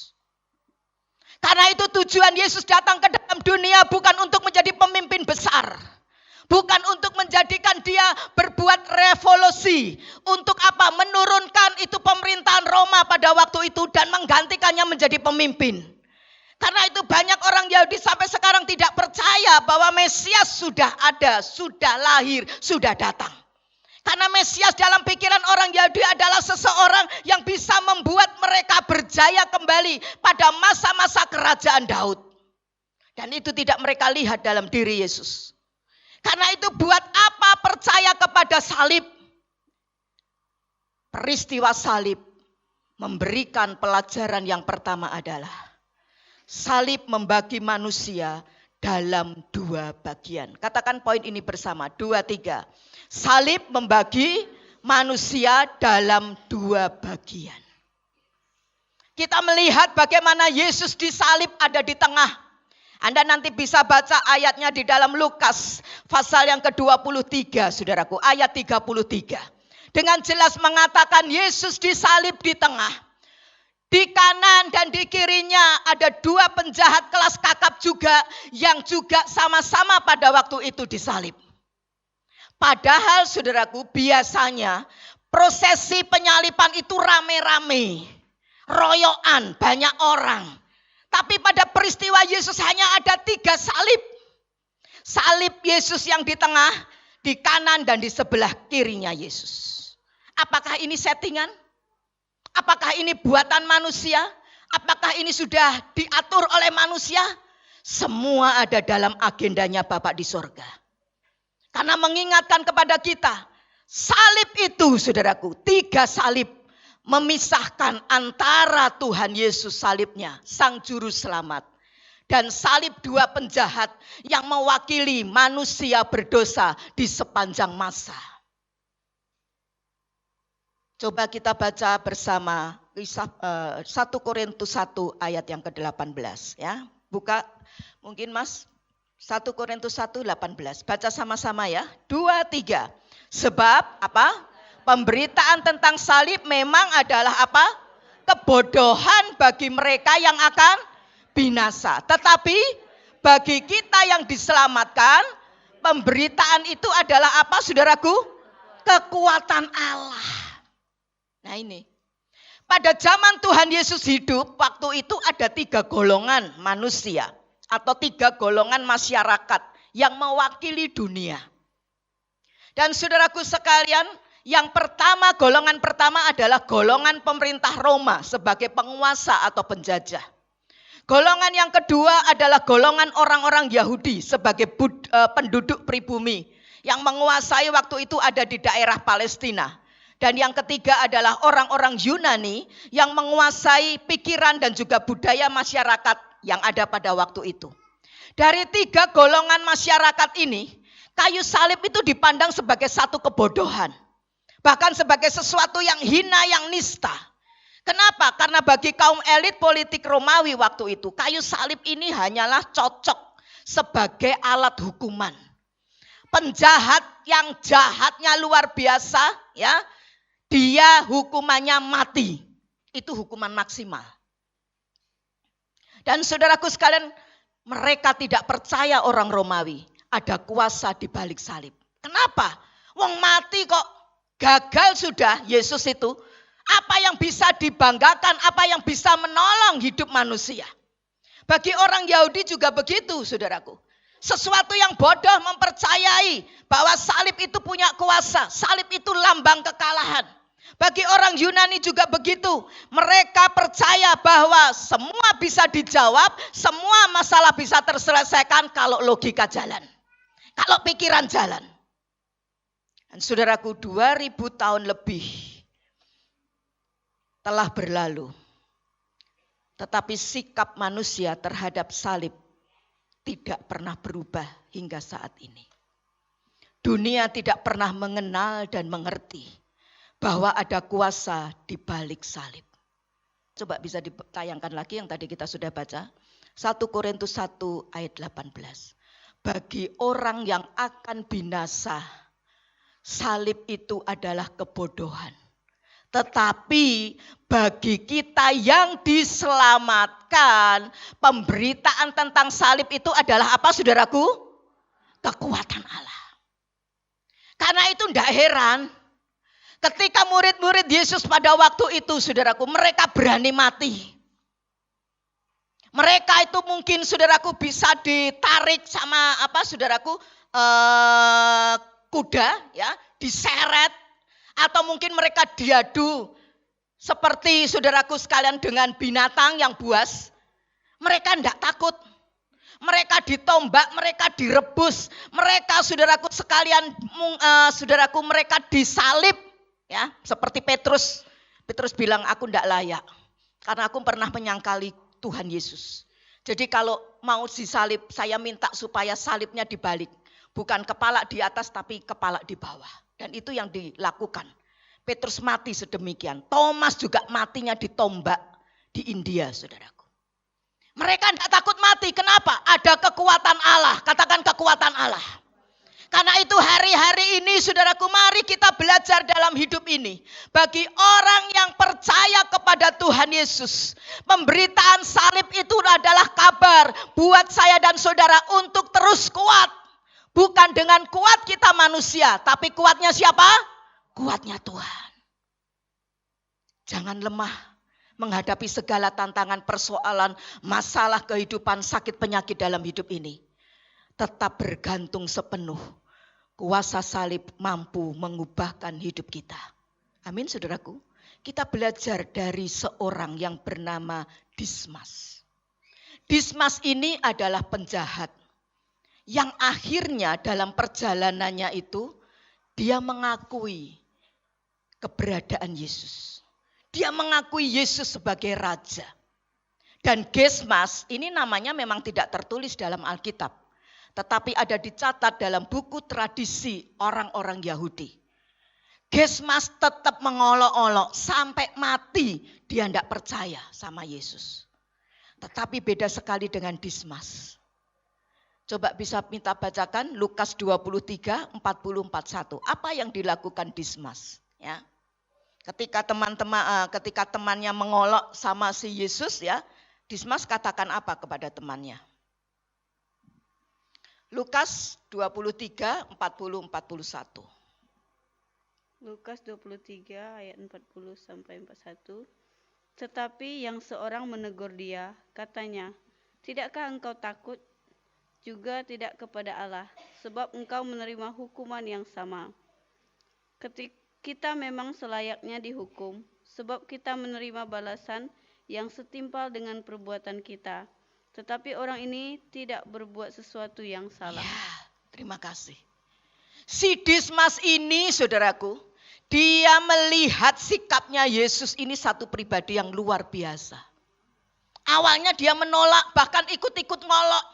Karena itu tujuan Yesus datang ke dalam dunia bukan untuk menjadi pemimpin besar. Bukan untuk menjadikan dia berbuat revolusi. Untuk apa? Menurunkan itu pemerintahan Roma pada waktu itu dan menggantikannya menjadi pemimpin. Karena itu banyak orang Yahudi sampai sekarang tidak percaya bahwa Mesias sudah ada, sudah lahir, sudah datang. Karena Mesias dalam pikiran orang Yahudi adalah seseorang yang bisa membuat mereka berjaya kembali pada masa-masa kerajaan Daud. Dan itu tidak mereka lihat dalam diri Yesus. Karena itu buat apa percaya kepada salib? Peristiwa salib memberikan pelajaran yang pertama adalah salib membagi manusia dalam dua bagian. Katakan poin ini bersama, 2, 3. Salib membagi manusia dalam dua bagian. Kita melihat bagaimana Yesus disalib ada di tengah. Anda nanti bisa baca ayatnya di dalam Lukas pasal yang ke-23, saudaraku, ayat 33. Dengan jelas mengatakan Yesus disalib di tengah. Di kanan dan di kirinya ada dua penjahat kelas kakap juga yang juga sama-sama pada waktu itu disalib. Padahal saudaraku, biasanya prosesi penyaliban itu rame-rame, royoan, banyak orang. Tapi pada peristiwa Yesus hanya ada 3 salib. Salib Yesus yang di tengah, di kanan dan di sebelah kirinya Yesus. Apakah ini settingan? Apakah ini buatan manusia? Apakah ini sudah diatur oleh manusia? Semua ada dalam agendanya Bapa di sorga. Karena mengingatkan kepada kita, salib itu saudaraku, 3 salib memisahkan antara Tuhan Yesus salibnya, Sang Juru Selamat, dan salib 2 penjahat yang mewakili manusia berdosa di sepanjang masa. Coba kita baca bersama 1 Korintus 1 ayat yang ke-18 ya. Buka mungkin Mas 1 Korintus 1 18. Baca sama-sama ya. 2, 3. Sebab apa? Pemberitaan tentang salib memang adalah apa? Kebodohan bagi mereka yang akan binasa. Tetapi bagi kita yang diselamatkan, pemberitaan itu adalah apa saudaraku? Kekuatan Allah. Nah ini, pada zaman Tuhan Yesus hidup, waktu itu ada 3 golongan manusia atau 3 golongan masyarakat yang mewakili dunia. Dan saudaraku sekalian, yang pertama, golongan pertama adalah golongan pemerintah Roma sebagai penguasa atau penjajah. Golongan yang kedua adalah golongan orang-orang Yahudi sebagai penduduk pribumi yang menguasai waktu itu ada di daerah Palestina. Dan yang ketiga adalah orang-orang Yunani yang menguasai pikiran dan juga budaya masyarakat yang ada pada waktu itu. Dari 3 golongan masyarakat ini, kayu salib itu dipandang sebagai satu kebodohan. Bahkan sebagai sesuatu yang hina, yang nista. Kenapa? Karena bagi kaum elit politik Romawi waktu itu, kayu salib ini hanyalah cocok sebagai alat hukuman. Penjahat yang jahatnya luar biasa, ya, dia hukumannya mati. Itu hukuman maksimal. Dan saudaraku sekalian, mereka tidak percaya orang Romawi ada kuasa di balik salib. Kenapa? Wong mati kok, gagal sudah Yesus itu. Apa yang bisa dibanggakan, apa yang bisa menolong hidup manusia. Bagi orang Yahudi juga begitu saudaraku. Sesuatu yang bodoh mempercayai bahwa salib itu punya kuasa. Salib itu lambang kekalahan. Bagi orang Yunani juga begitu. Mereka percaya bahwa semua bisa dijawab, semua masalah bisa terselesaikan kalau logika jalan. Kalau pikiran jalan. Dan saudaraku, 2000 tahun lebih telah berlalu. Tetapi sikap manusia terhadap salib tidak pernah berubah hingga saat ini. Dunia tidak pernah mengenal dan mengerti bahwa ada kuasa di balik salib. Coba bisa ditayangkan lagi yang tadi kita sudah baca. 1 Korintus 1 ayat 18. Bagi orang yang akan binasa, salib itu adalah kebodohan. Tetapi bagi kita yang diselamatkan, pemberitaan tentang salib itu adalah apa, saudaraku? Kekuatan Allah. Karena itu tidak heran ketika murid-murid Yesus pada waktu itu, saudaraku, mereka berani mati. Mereka itu mungkin, saudaraku, bisa ditarik sama saudaraku, kuda, ya, diseret, atau mungkin mereka diadu seperti, saudaraku sekalian, dengan binatang yang buas. Mereka tidak takut. Mereka ditombak, mereka direbus, mereka, saudaraku sekalian, saudaraku, mereka disalib, ya, seperti Petrus. Petrus bilang, aku tidak layak karena aku pernah menyangkali Tuhan Yesus. Jadi kalau mau disalib, saya minta supaya salibnya dibalik, bukan kepala di atas tapi kepala di bawah. Dan itu yang dilakukan. Petrus mati sedemikian. Thomas juga matinya ditombak di India, saudaraku. Mereka tidak takut mati. Kenapa? Ada kekuatan Allah. Katakan kekuatan Allah. Karena itu hari-hari ini, saudaraku, mari kita belajar dalam hidup ini. Bagi orang yang percaya kepada Tuhan Yesus, pemberitaan salib itu adalah kabar buat saya dan saudara untuk terus kuat. Bukan dengan kuat kita manusia, tapi kuatnya siapa? Kuatnya Tuhan. Jangan lemah menghadapi segala tantangan, persoalan, masalah kehidupan, sakit, penyakit dalam hidup ini. Tetap bergantung sepenuh. Kuasa salib mampu mengubahkan hidup kita. Amin, saudaraku. Kita belajar dari seorang yang bernama Dismas. Dismas ini adalah penjahat. Yang akhirnya dalam perjalanannya itu, dia mengakui keberadaan Yesus. Dia mengakui Yesus sebagai Raja. Dan Dismas ini namanya memang tidak tertulis dalam Alkitab. Tetapi ada dicatat dalam buku tradisi orang-orang Yahudi. Dismas tetap mengolok-olok sampai mati. Dia tidak percaya sama Yesus. Tetapi beda sekali dengan Dismas. Coba bisa minta bacakan Lukas 23, 40, 41. Apa yang dilakukan Dismas? Ya. Ketika temannya mengolok sama si Yesus, ya, Dismas katakan apa kepada temannya? Lukas 23, 40, 41. Lukas 23 ayat 40 sampai 41. Tetapi yang seorang menegur dia, katanya, "Tidakkah engkau takut? Juga tidak kepada Allah, sebab engkau menerima hukuman yang sama. Kita memang selayaknya dihukum, sebab kita menerima balasan yang setimpal dengan perbuatan kita. Tetapi orang ini tidak berbuat sesuatu yang salah." Ya, terima kasih. Si Dismas ini, saudaraku, dia melihat sikapnya Yesus ini satu pribadi yang luar biasa. Awalnya dia menolak, bahkan ikut-ikut ngolok.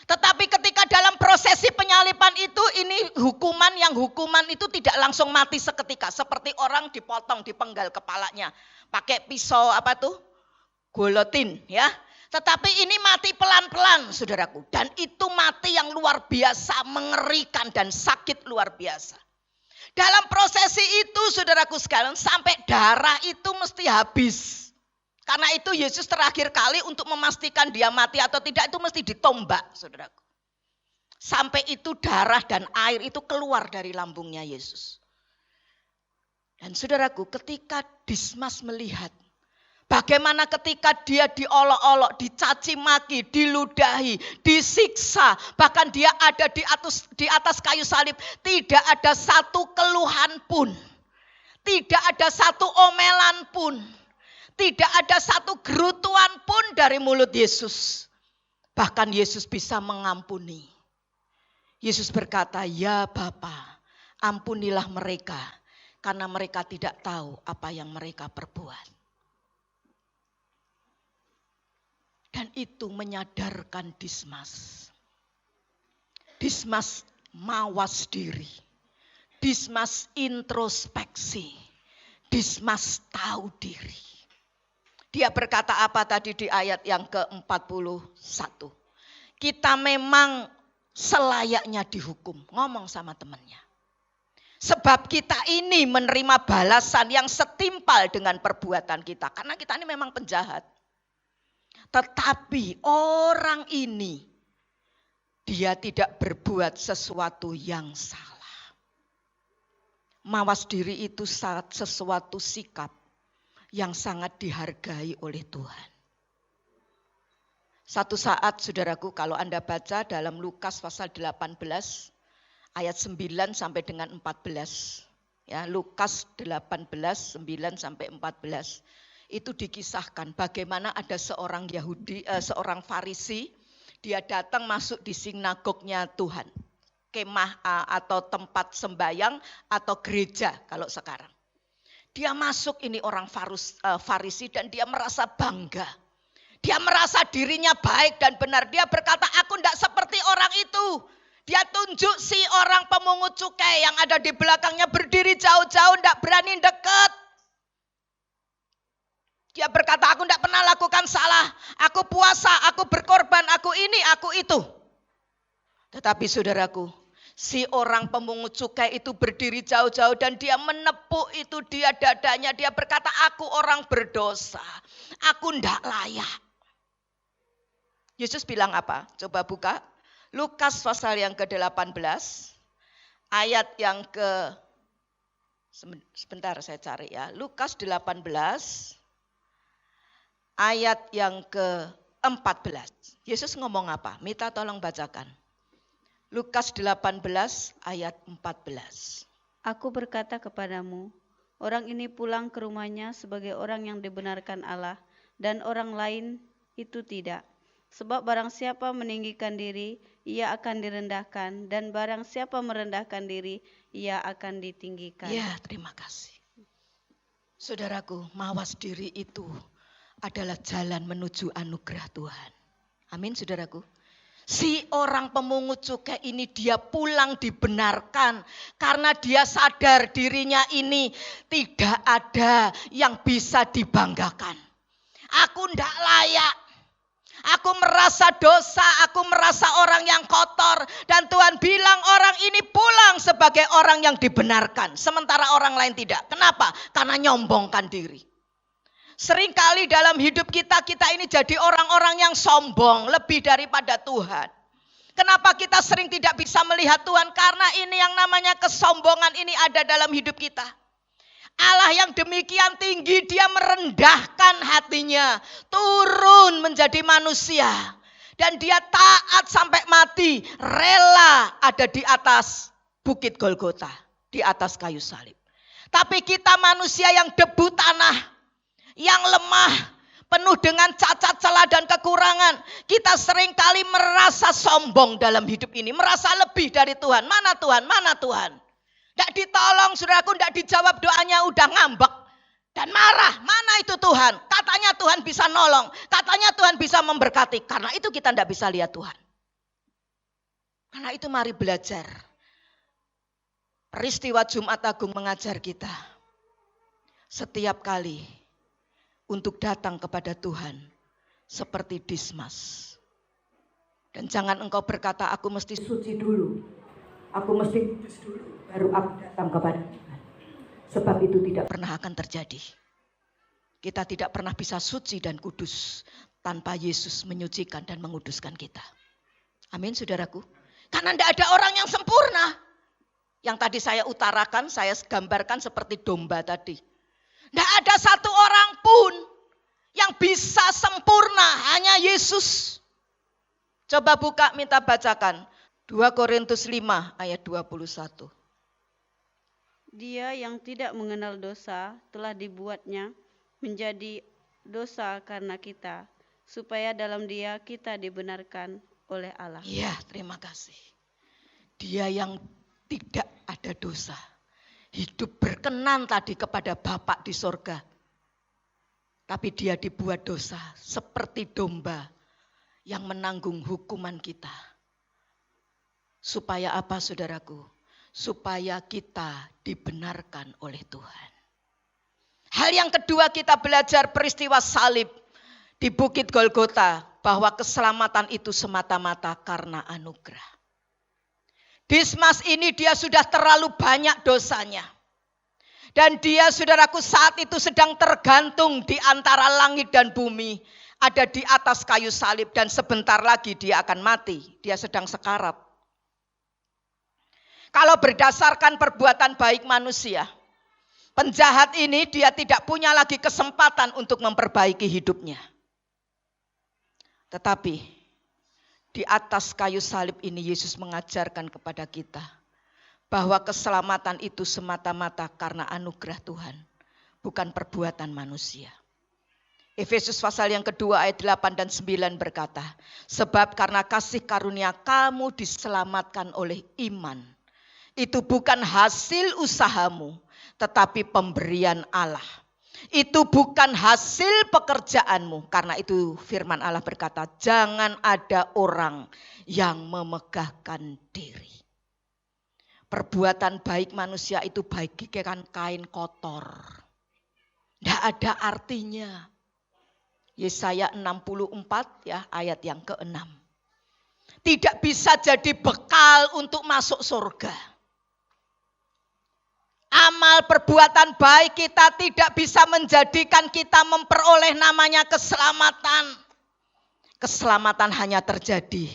Tetapi ketika dalam prosesi penyaliban itu, ini hukuman itu tidak langsung mati seketika. Seperti orang dipotong, dipenggal kepalanya. Pakai pisau gulotin, ya. Tetapi ini mati pelan-pelan, saudaraku. Dan itu mati yang luar biasa, mengerikan dan sakit luar biasa. Dalam prosesi itu, saudaraku sekalian, sampai darah itu mesti habis. Karena itu Yesus terakhir kali untuk memastikan dia mati atau tidak, itu mesti ditombak, saudaraku. Sampai itu darah dan air itu keluar dari lambungnya Yesus. Dan saudaraku, ketika Dismas melihat bagaimana ketika dia diolok-olok, dicaci maki, diludahi, disiksa, bahkan dia ada di atas kayu salib, tidak ada satu keluhan pun, tidak ada satu omelan pun, tidak ada satu gerutuan pun dari mulut Yesus. Bahkan Yesus bisa mengampuni. Yesus berkata, "Ya Bapa, ampunilah mereka, karena mereka tidak tahu apa yang mereka perbuat." Dan itu menyadarkan Dismas. Dismas mawas diri. Dismas introspeksi. Dismas tahu diri. Dia berkata apa tadi di ayat yang ke-41? Kita memang selayaknya dihukum. Ngomong sama temannya. Sebab kita ini menerima balasan yang setimpal dengan perbuatan kita. Karena kita ini memang penjahat. Tetapi orang ini, dia tidak berbuat sesuatu yang salah. Mawas diri itu sesuatu sikap yang sangat dihargai oleh Tuhan. Satu saat saudaraku, kalau Anda baca dalam Lukas pasal 18 ayat 9 sampai dengan 14. Ya, Lukas 18 9 sampai 14. Itu dikisahkan bagaimana ada seorang seorang Farisi, dia datang masuk di sinagognya Tuhan. Kemah atau tempat sembayang atau gereja kalau sekarang. Dia masuk, ini orang Farisi, dan dia merasa bangga. Dia merasa dirinya baik dan benar. Dia berkata, aku tidak seperti orang itu. Dia tunjuk si orang pemungut cukai yang ada di belakangnya berdiri jauh-jauh, tidak berani dekat. Dia berkata, aku tidak pernah lakukan salah. Aku puasa, aku berkorban, aku ini, aku itu. Tetapi saudaraku, si orang pemungut cukai itu berdiri jauh-jauh dan dia menepuk itu dia dadanya. Dia berkata, aku orang berdosa. Aku tidak layak. Yesus bilang apa? Coba buka. Lukas pasal yang ke-18. Ayat yang sebentar saya cari ya. Lukas 18. Ayat yang ke-14. Yesus ngomong apa? Mita tolong bacakan. Lukas 18 ayat 14. Aku berkata kepadamu, orang ini pulang ke rumahnya sebagai orang yang dibenarkan Allah, dan orang lain itu tidak. Sebab barang siapa meninggikan diri, ia akan direndahkan, dan barang siapa merendahkan diri, ia akan ditinggikan. Ya, terima kasih. Saudaraku, mawas diri itu adalah jalan menuju anugerah Tuhan. Amin, saudaraku. Si orang pemungut cukai ini dia pulang dibenarkan karena dia sadar dirinya ini tidak ada yang bisa dibanggakan. Aku tidak layak. Aku merasa dosa, aku merasa orang yang kotor. Dan Tuhan bilang orang ini pulang sebagai orang yang dibenarkan. Sementara orang lain tidak. Kenapa? Karena nyombongkan diri. Seringkali dalam hidup kita ini jadi orang-orang yang sombong lebih daripada Tuhan. Kenapa kita sering tidak bisa melihat Tuhan? Karena ini yang namanya kesombongan ini ada dalam hidup kita. Allah yang demikian tinggi, dia merendahkan hatinya. Turun menjadi manusia. Dan dia taat sampai mati. Rela ada di atas bukit Golgota. Di atas kayu salib. Tapi kita manusia yang debu tanah. Yang lemah. Penuh dengan cacat, celah dan kekurangan. Kita seringkali merasa sombong dalam hidup ini. Merasa lebih dari Tuhan. Mana Tuhan? Mana Tuhan? Tidak ditolong, saudaraku, tidak dijawab doanya, udah ngambek. Dan marah, mana itu Tuhan? Katanya Tuhan bisa nolong. Katanya Tuhan bisa memberkati. Karena itu kita tidak bisa lihat Tuhan. Karena itu mari belajar. Peristiwa Jumat Agung mengajar kita. Setiap kali untuk datang kepada Tuhan seperti Dismas. Dan jangan engkau berkata, aku mesti suci dulu. Aku mesti kudus dulu. Baru aku datang kepada Tuhan. Sebab itu tidak pernah akan terjadi. Kita tidak pernah bisa suci dan kudus tanpa Yesus menyucikan dan menguduskan kita. Amin, saudaraku. Karena tidak ada orang yang sempurna. Yang tadi saya utarakan, saya gambarkan seperti domba tadi. Tidak ada satu orang pun yang bisa sempurna, hanya Yesus. Coba buka, minta bacakan. 2 Korintus 5 ayat 21. Dia yang tidak mengenal dosa telah dibuatnya menjadi dosa karena kita, supaya dalam dia kita dibenarkan oleh Allah. Ya, terima kasih. Dia yang tidak ada dosa. Hidup berkenan tadi kepada Bapa di sorga. Tapi dia dibuat dosa seperti domba yang menanggung hukuman kita. Supaya apa, saudaraku? Supaya kita dibenarkan oleh Tuhan. Hal yang kedua, kita belajar peristiwa salib di Bukit Golgota, bahwa keselamatan itu semata-mata karena anugerah. Dismas ini dia sudah terlalu banyak dosanya. Dan dia, saudaraku, saat itu sedang tergantung di antara langit dan bumi. Ada di atas kayu salib dan sebentar lagi dia akan mati. Dia sedang sekarat. Kalau berdasarkan perbuatan baik manusia, penjahat ini dia tidak punya lagi kesempatan untuk memperbaiki hidupnya. Tetapi di atas kayu salib ini Yesus mengajarkan kepada kita bahwa keselamatan itu semata-mata karena anugerah Tuhan, bukan perbuatan manusia. Efesus pasal yang kedua ayat 8 dan 9 berkata, sebab karena kasih karunia kamu diselamatkan oleh iman. Itu bukan hasil usahamu, tetapi pemberian Allah. Itu bukan hasil pekerjaanmu. Karena itu firman Allah berkata, jangan ada orang yang memegahkan diri. Perbuatan baik manusia itu bagaikan kain kotor. Tidak ada artinya. Yesaya 64 ya, ayat yang ke-6. Tidak bisa jadi bekal untuk masuk surga. Amal perbuatan baik kita tidak bisa menjadikan kita memperoleh namanya keselamatan. Keselamatan hanya terjadi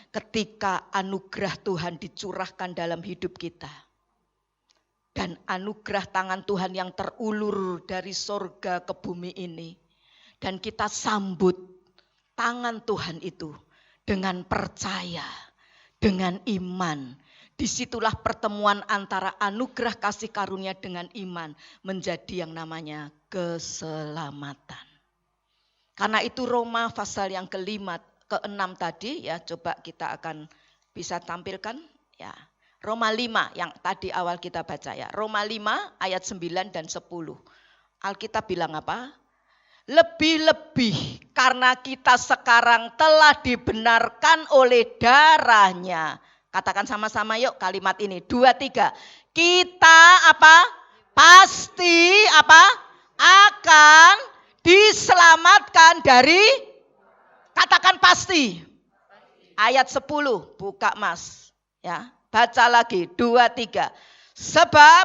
ketika anugerah Tuhan dicurahkan dalam hidup kita. Dan anugerah tangan Tuhan yang terulur dari sorga ke bumi ini. Dan kita sambut tangan Tuhan itu dengan percaya, dengan iman. Disitulah pertemuan antara anugerah kasih karunia dengan iman menjadi yang namanya keselamatan. Karena itu Roma pasal yang ke-6 tadi ya, coba kita akan bisa tampilkan ya. Roma 5 yang tadi awal kita baca ya. Roma 5 ayat 9 dan 10. Alkitab bilang apa? Lebih-lebih karena kita sekarang telah dibenarkan oleh darahnya. Katakan sama-sama yuk kalimat ini. 2, 3. Kita apa? Pasti apa? Akan diselamatkan dari, katakan pasti. Ayat 10, buka Mas. Ya, baca lagi. 2, 3. Sebab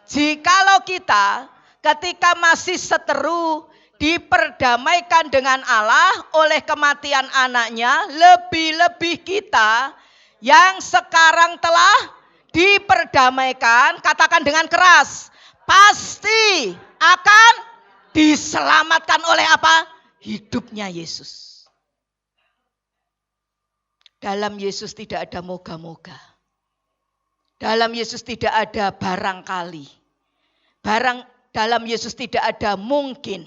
jikalau kita ketika masih seteru diperdamaikan dengan Allah oleh kematian anaknya, lebih-lebih kita yang sekarang telah diperdamaikan, katakan dengan keras, pasti akan diselamatkan oleh apa? Hidupnya Yesus. Dalam Yesus tidak ada moga-moga. Dalam Yesus tidak ada barangkali. Dalam Yesus tidak ada mungkin.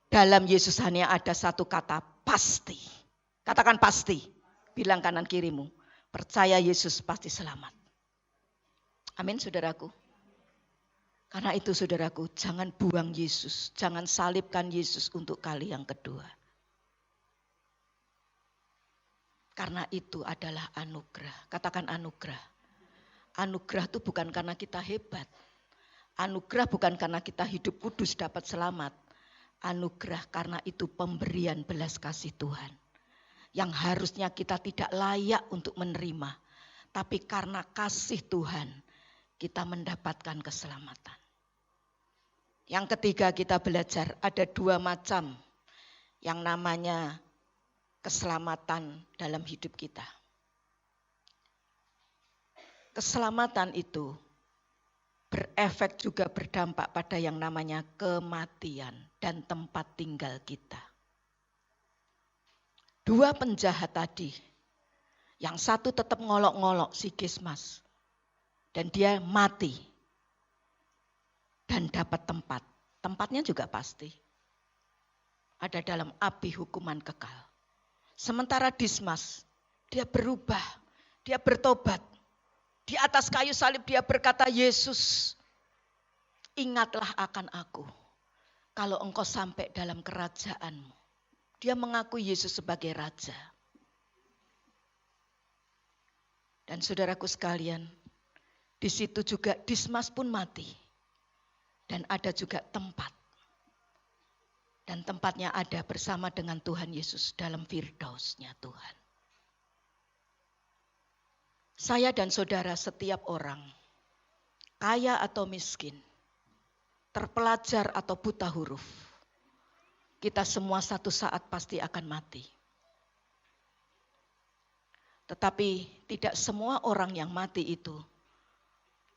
Dalam Yesus hanya ada satu kata, pasti. Katakan pasti. Bilang kanan kirimu. Percaya Yesus pasti selamat. Amin saudaraku. Karena itu saudaraku, jangan buang Yesus. Jangan salibkan Yesus untuk kali yang kedua. Karena itu adalah anugerah. Katakan anugerah. Anugerah itu bukan karena kita hebat. Anugerah bukan karena kita hidup kudus dapat selamat. Anugerah karena itu pemberian belas kasih Tuhan. Yang harusnya kita tidak layak untuk menerima. Tapi karena kasih Tuhan, kita mendapatkan keselamatan. Yang ketiga kita belajar ada 2 macam yang namanya keselamatan dalam hidup kita. Keselamatan itu berefek juga berdampak pada yang namanya kematian dan tempat tinggal kita. 2 penjahat tadi, yang satu tetap ngolok-ngolok si Dismas. Dan dia mati. Dan dapat tempat. Tempatnya juga pasti. Ada dalam api hukuman kekal. Sementara Dismas, dia berubah. Dia bertobat. Di atas kayu salib dia berkata, Yesus, ingatlah akan aku. Kalau engkau sampai dalam kerajaanmu. Dia mengakui Yesus sebagai Raja. Dan saudaraku sekalian, di situ juga Dismas pun mati. dan ada juga tempat. Dan tempatnya ada bersama dengan Tuhan Yesus dalam Firdausnya Tuhan. Saya dan saudara setiap orang, kaya atau miskin, terpelajar atau buta huruf, kita semua satu saat pasti akan mati. Tetapi tidak semua orang yang mati itu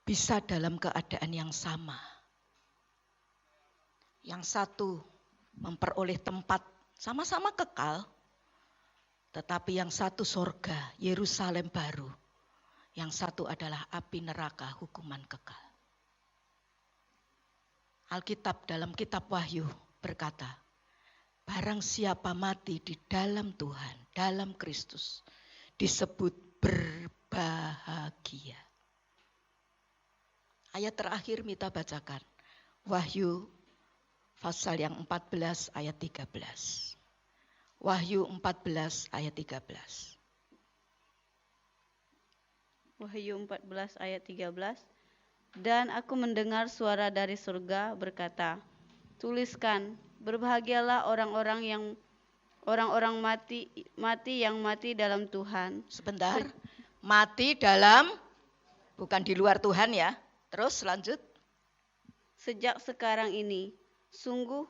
bisa dalam keadaan yang sama. Yang satu memperoleh tempat sama-sama kekal, tetapi yang satu sorga, Yerusalem baru. Yang satu adalah api neraka, hukuman kekal. Alkitab dalam kitab Wahyu berkata, barang siapa mati di dalam Tuhan, dalam Kristus, disebut berbahagia. Ayat terakhir Mita bacakan, Wahyu pasal yang 14 ayat 13. Wahyu 14 ayat 13. Wahyu 14 ayat 13. Dan aku mendengar suara dari surga berkata, tuliskan, berbahagialah orang-orang mati yang mati dalam Tuhan. Sebentar, mati dalam, bukan di luar Tuhan ya. Terus lanjut. Sejak sekarang ini, sungguh,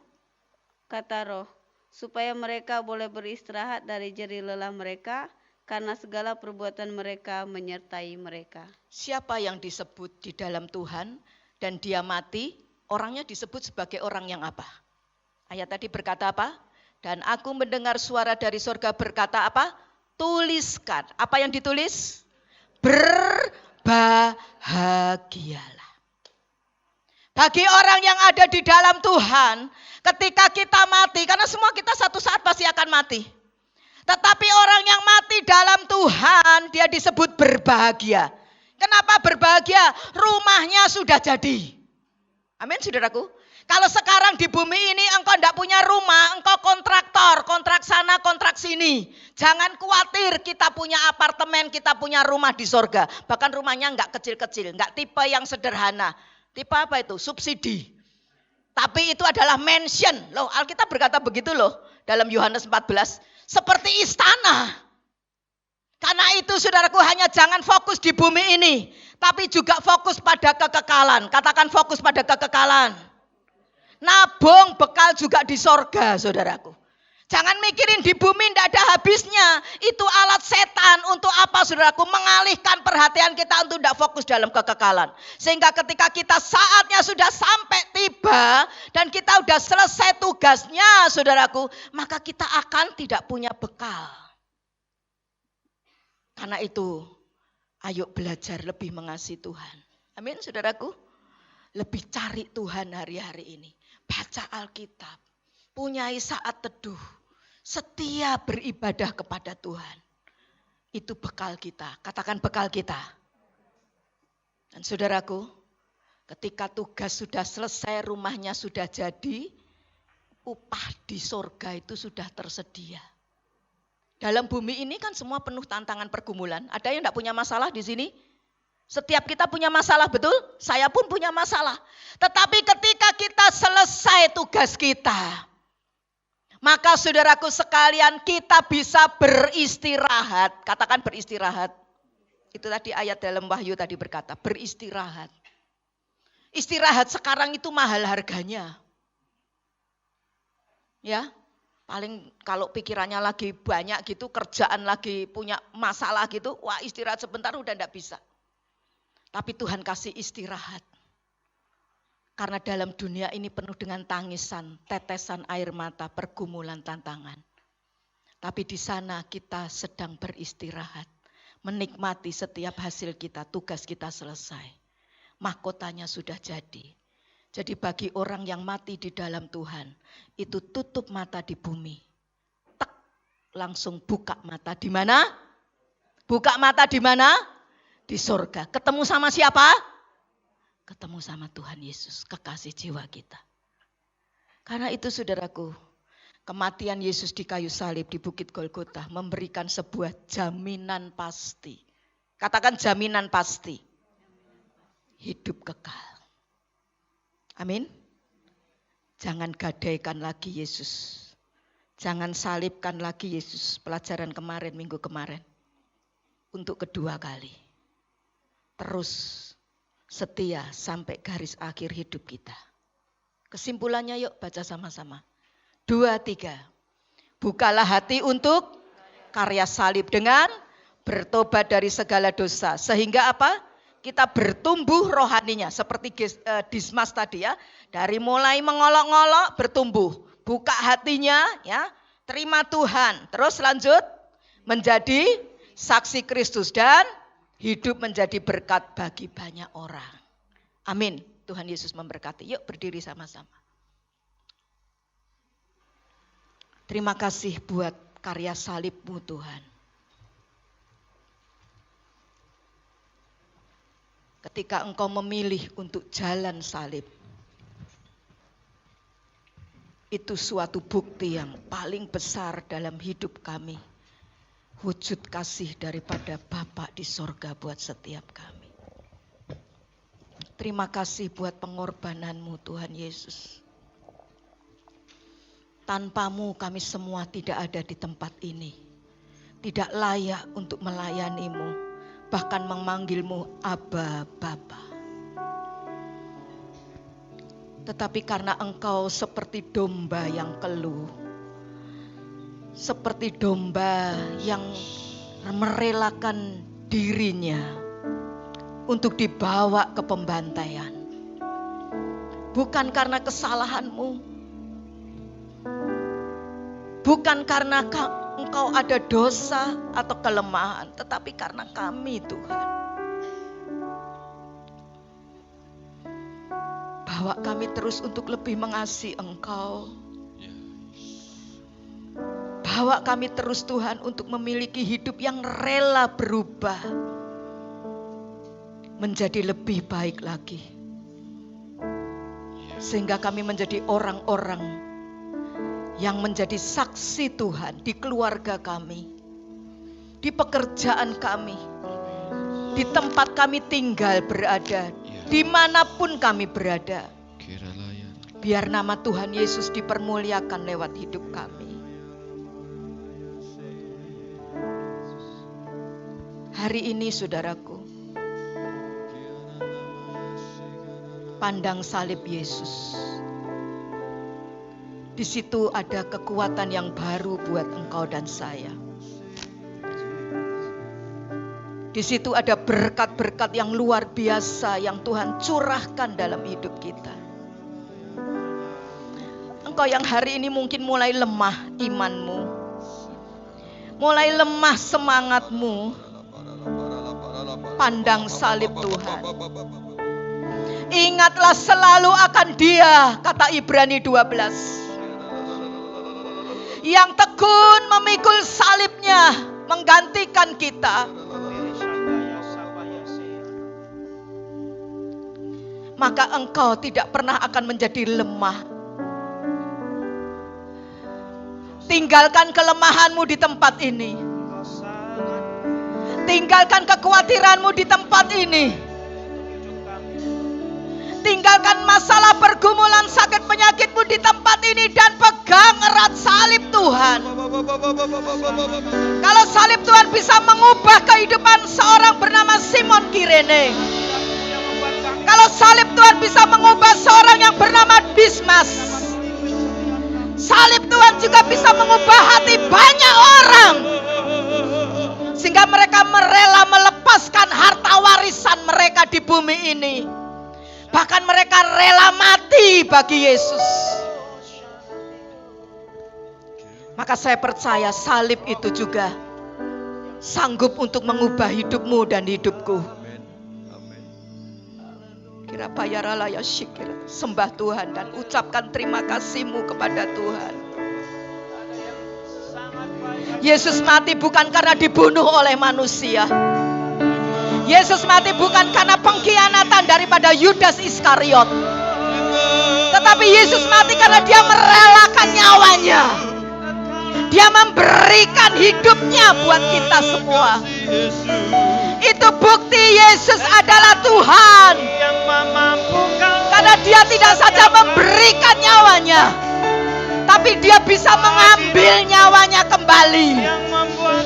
kata Roh, supaya mereka boleh beristirahat dari jerih lelah mereka, karena segala perbuatan mereka menyertai mereka. Siapa yang disebut di dalam Tuhan dan dia mati, orangnya disebut sebagai orang yang apa? Ayat tadi berkata apa? Dan aku mendengar suara dari surga berkata apa? Tuliskan. Apa yang ditulis? Berbahagialah. Bagi orang yang ada di dalam Tuhan, ketika kita mati, karena semua kita satu saat pasti akan mati. Tetapi orang yang mati dalam Tuhan, dia disebut berbahagia. Kenapa berbahagia? Rumahnya sudah jadi. Amin, saudaraku. Kalau sekarang di bumi ini engkau tidak punya rumah, engkau kontraktor, kontrak sana, kontrak sini. Jangan khawatir, kita punya apartemen, kita punya rumah di sorga. Bahkan rumahnya enggak kecil-kecil, enggak tipe yang sederhana. Tipe apa itu? Subsidi. Tapi itu adalah mansion. Loh, Alkitab berkata begitu loh dalam Yohanes 14. Seperti istana. Karena itu saudaraku, hanya jangan fokus di bumi ini. Tapi juga fokus pada kekekalan. Katakan fokus pada kekekalan. Nabung bekal juga di sorga, saudaraku. Jangan mikirin di bumi tidak ada habisnya. Itu alat setan untuk apa, saudaraku? Mengalihkan perhatian kita untuk tidak fokus dalam kekekalan. Sehingga ketika kita saatnya sudah sampai tiba dan kita sudah selesai tugasnya, saudaraku, maka kita akan tidak punya bekal. Karena itu, ayo belajar lebih mengasihi Tuhan. Amin, saudaraku. Lebih cari Tuhan hari-hari ini. Baca Alkitab. Punyai saat teduh. Setia beribadah kepada Tuhan. Itu bekal kita. Katakan bekal kita. Dan saudaraku, ketika tugas sudah selesai, rumahnya sudah jadi, upah di sorga itu sudah tersedia. Dalam bumi ini kan semua penuh tantangan pergumulan. Ada yang tidak punya masalah di sini? Setiap kita punya masalah, betul? Saya pun punya masalah. Tetapi ketika kita selesai tugas kita, maka saudaraku sekalian kita bisa beristirahat. Katakan beristirahat. Itu tadi ayat dalam Wahyu tadi berkata, beristirahat. Istirahat sekarang itu mahal harganya. Ya, paling kalau pikirannya lagi banyak gitu, kerjaan lagi punya masalah gitu, wah istirahat sebentar udah enggak bisa. Tapi Tuhan kasih istirahat. Karena dalam dunia ini penuh dengan tangisan, tetesan air mata, pergumulan, tantangan. Tapi di sana kita sedang beristirahat. Menikmati setiap hasil kita, tugas kita selesai. Mahkotanya sudah jadi. Jadi bagi orang yang mati di dalam Tuhan, itu tutup mata di bumi. Tek, langsung buka mata di mana? Buka mata di mana? Di sorga. Ketemu sama siapa? Ketemu sama Tuhan Yesus, kekasih jiwa kita. Karena itu saudaraku, kematian Yesus di kayu salib di Bukit Golgota memberikan sebuah jaminan pasti. Katakan jaminan pasti. Hidup kekal. Amin. Jangan gadaikan lagi Yesus. Jangan salibkan lagi Yesus. Pelajaran kemarin, minggu kemarin. Untuk kedua kali. Terus setia sampai garis akhir hidup kita. Kesimpulannya yuk baca sama-sama. 2, 3. Bukalah hati untuk karya salib dengan bertobat dari segala dosa. Sehingga apa? Kita bertumbuh rohaninya. Seperti Dismas tadi ya. Dari mulai mengolok-ngolok bertumbuh. Buka hatinya ya. Terima Tuhan. Terus lanjut. Menjadi saksi Kristus. Dan hidup menjadi berkat bagi banyak orang. Amin. Tuhan Yesus memberkati. Yuk berdiri sama-sama. Terima kasih buat karya salib-Mu Tuhan. Ketika Engkau memilih untuk jalan salib, itu suatu bukti yang paling besar dalam hidup kami. Wujud kasih daripada Bapa di sorga buat setiap kami. Terima kasih buat pengorbanan-Mu Tuhan Yesus. Tanpa-Mu kami semua tidak ada di tempat ini. Tidak layak untuk melayani-Mu. Bahkan memanggil-Mu Abba Bapa. Tetapi karena Engkau seperti domba yang keluh. Seperti domba yang merelakan dirinya untuk dibawa ke pembantaian. Bukan karena kesalahan-Mu. Bukan karena Engkau ada dosa atau kelemahan. Tetapi karena kami Tuhan. Bawa kami terus untuk lebih mengasihi Engkau. Bawa kami terus Tuhan untuk memiliki hidup yang rela berubah. Menjadi lebih baik lagi. Sehingga kami menjadi orang-orang yang menjadi saksi Tuhan di keluarga kami. Di pekerjaan kami. Di tempat kami tinggal berada. Dimanapun kami berada. Biar nama Tuhan Yesus dipermuliakan lewat hidup kami. Hari ini saudaraku, pandang salib Yesus. Di situ ada kekuatan yang baru buat engkau dan saya. Di situ ada berkat-berkat yang luar biasa yang Tuhan curahkan dalam hidup kita. Engkau yang hari ini mungkin mulai lemah imanmu, mulai lemah semangatmu, pandang salib Tuhan. Ingatlah selalu akan Dia, kata Ibrani 12. Yang tekun memikul salibnya, menggantikan kita. Maka engkau tidak pernah akan menjadi lemah. Tinggalkan kelemahanmu di tempat ini. Tinggalkan kekhawatiranmu di tempat ini. Tinggalkan masalah pergumulan sakit penyakitmu di tempat ini dan pegang erat salib Tuhan. Kalau salib Tuhan bisa mengubah kehidupan seorang bernama Simon Kirene. Kalau salib Tuhan bisa mengubah seorang yang bernama Dismas. Salib Tuhan juga bisa mengubah hati banyak orang. Sehingga mereka rela melepaskan harta warisan mereka di bumi ini. Bahkan mereka rela mati bagi Yesus. Maka saya percaya salib itu juga sanggup untuk mengubah hidupmu dan hidupku. Kira bayarala ya syikir. Sembah Tuhan dan ucapkan terima kasihmu kepada Tuhan. Yesus mati bukan karena dibunuh oleh manusia. Yesus mati bukan karena pengkhianatan daripada Yudas Iskariot. Tetapi Yesus mati karena Dia merelakan nyawanya. Dia memberikan hidupnya buat kita semua. Itu bukti Yesus adalah Tuhan. Karena Karena dia tidak saja memberikan nyawanya, tapi dia bisa mengambil nyawanya kembali.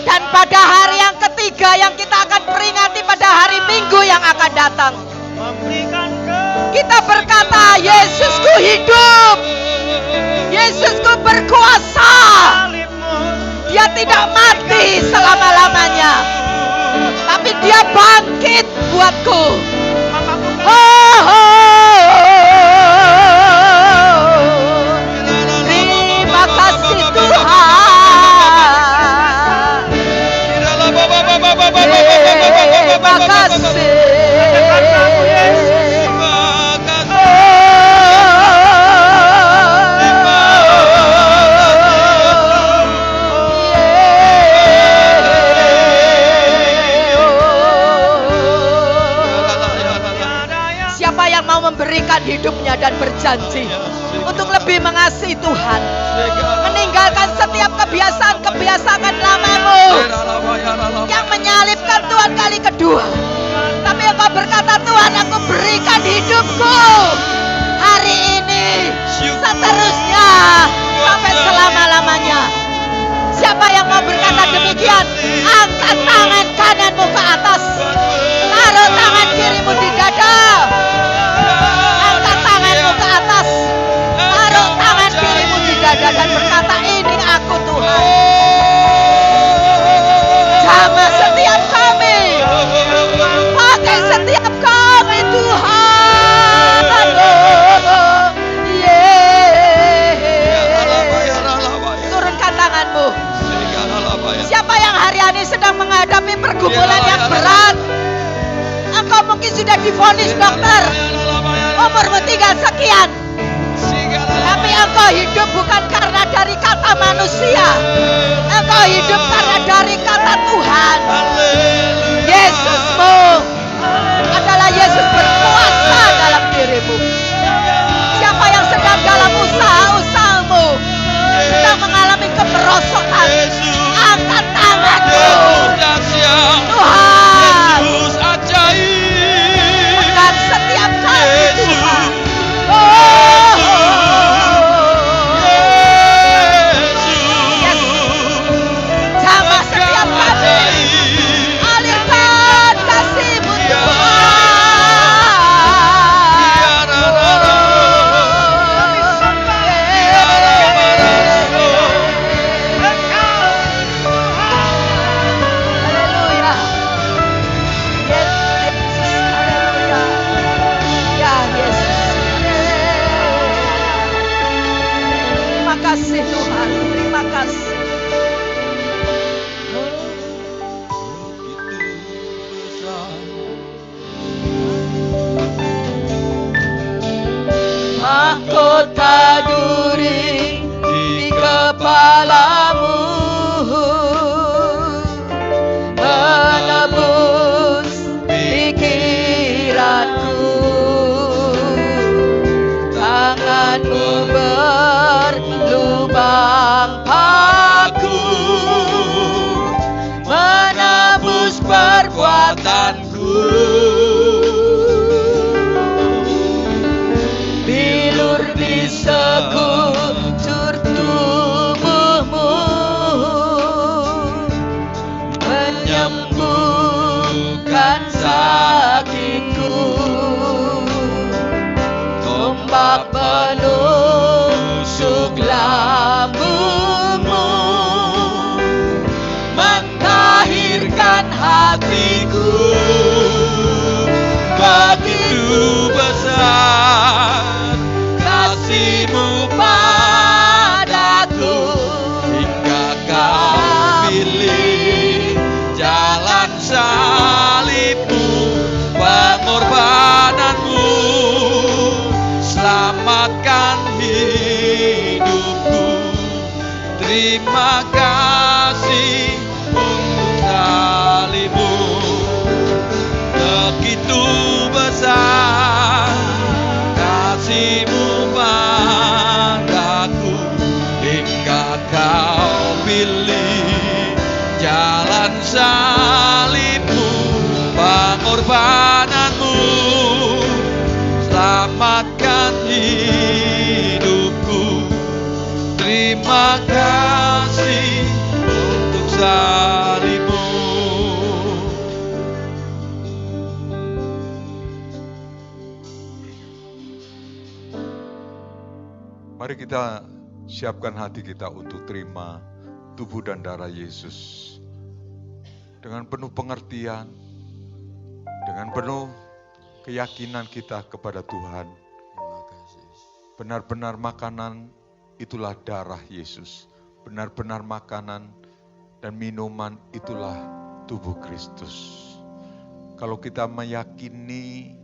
Dan pada hari yang ketiga yang kita akan peringati pada hari Minggu yang akan datang, kita berkata, Yesusku hidup, Yesusku berkuasa. Dia tidak mati selama-lamanya, tapi dia bangkit buatku. Terima kasih Tuhan. Terima kasih. Siapa yang mau memberikan hidupnya dan berjanji untuk lebih mengasihi Tuhan, meninggalkan setiap kebiasaan-kebiasaan lamamu yang menyalibkan Tuhan kali kedua, tapi engkau berkata, Tuhan, aku berikan hidupku hari ini, seterusnya, sampai selama-lamanya. Siapa yang mau berkata demikian, angkat tangan kananmu ke atas, taruh tangan kirimu di dada, angkat tanganmu ke atas, taruh tangan kirimu di dada, dan berkata, ini aku Tuhan. Jamah setiap kami, pakai setiap kami Tuhan. Turunkan tanganmu. Siapa yang hari ini sedang menghadapi pergumulan yang berat? Engkau mungkin sudah divonis dokter, umurmu tinggal sekian, tapi engkau hidup bukan karena dari kata manusia, engkau hidup karena dari kata Tuhan. Yesusmu adalah Yesus berkuasa dalam dirimu. Siapa yang sedang dalam usaha-usahamu, sedang mengalami kemerosotan, angkat tanganmu. Tuhan, tekan setiap kali Tuhan. Jamah setiap kali, alirkan kasih-Mu Tuhan. Haleluya. Yesus, haleluya. Ya Yesus. Terima kasih Tuhan, terima kasih. Mahkota duri di kepalamu, menebus pikiranku. Tanganmu berlubang paku, menebus perbuatanku. Bilur di sekujur tubuhmu, menyembuhkan sakitku. Tombak menusuk lambungmu, mentahirkan hatiku. Begitu besar kasih-Mu padaku, hingga Kau pilih jalan salib-Mu, pengorbanan-Mu, selamatkan hidupku. Terima kasih untuk salib-Mu, begitu besar kasih-Mu padaku, hingga Kau pilih jalan salib-Mu, pengorbanan-Mu, selamatkan Mari kita siapkan hati kita untuk terima tubuh dan darah Yesus. Dengan penuh pengertian, dengan penuh keyakinan kita kepada Tuhan. Benar-benar makanan itulah darah Yesus. Benar-benar makanan dan minuman itulah tubuh Kristus. Kalau kita meyakini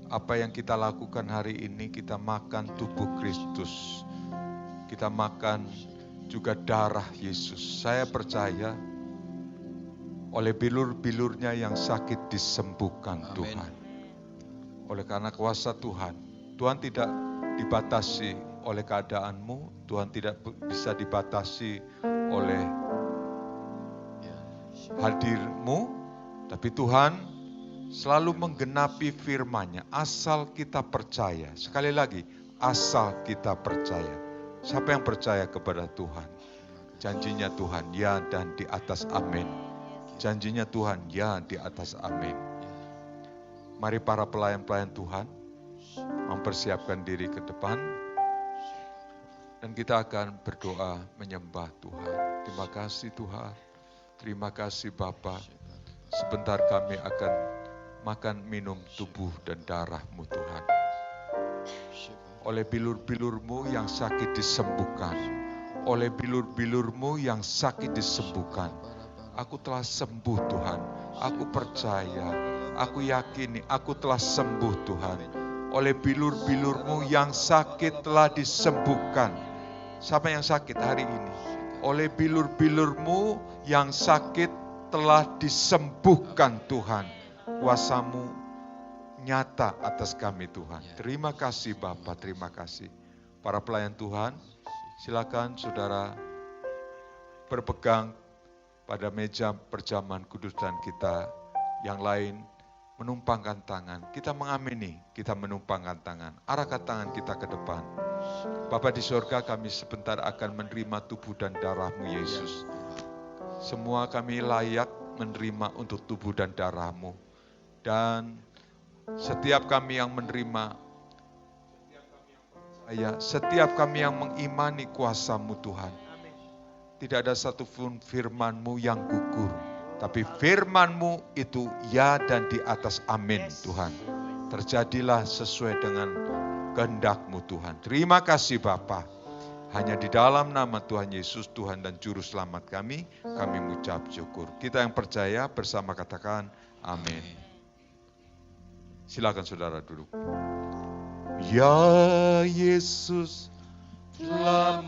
apa yang kita lakukan hari ini, kita makan tubuh Kristus. Kita makan juga darah Yesus. Saya percaya oleh bilur-bilurnya yang sakit disembuhkan Tuhan. Oleh karena kuasa Tuhan, Tuhan tidak dibatasi oleh keadaanmu, Tuhan tidak bisa dibatasi oleh hadirmu, tapi Tuhan selalu menggenapi firman-Nya asal kita percaya. Sekali lagi, asal kita percaya. Siapa yang percaya kepada Tuhan? Janjinya Tuhan ya dan di atas amin. Janjinya Tuhan ya di atas amin. Mari para pelayan-pelayan Tuhan mempersiapkan diri ke depan dan kita akan berdoa menyembah Tuhan. Terima kasih Tuhan. Terima kasih Bapa. Sebentar kami akan makan minum tubuh dan darah-Mu Tuhan. Oleh bilur-bilur-Mu yang sakit disembuhkan. Oleh bilur-bilur-Mu yang sakit disembuhkan. Aku telah sembuh Tuhan. Aku percaya. Aku yakini aku telah sembuh Tuhan. Oleh bilur-bilur-Mu yang sakit telah disembuhkan. Siapa yang sakit hari ini? Oleh bilur-bilur-Mu yang sakit telah disembuhkan Tuhan. Kuasa-Mu nyata atas kami Tuhan. Terima kasih Bapa, terima kasih. Para pelayan Tuhan, silakan saudara berpegang pada meja perjamuan kudus dan kita yang lain menumpangkan tangan. Kita mengamini, kita menumpangkan tangan. Arahkan tangan kita ke depan. Bapa di surga, kami sebentar akan menerima tubuh dan darah-Mu Yesus. Semua kami layak menerima untuk tubuh dan darah-Mu. Dan setiap kami yang menerima, setiap kami yang mengimani kuasa-Mu Tuhan. Tidak ada satupun firman-Mu yang gugur. Tapi firman-Mu itu ya dan di atas amin Tuhan. Terjadilah sesuai dengan kehendak-Mu Tuhan. Terima kasih Bapa. Hanya di dalam nama Tuhan Yesus, Tuhan dan Juru Selamat kami mengucap syukur. Kita yang percaya bersama katakan amin. Silakan saudara duduk. Ya Yesus, selamat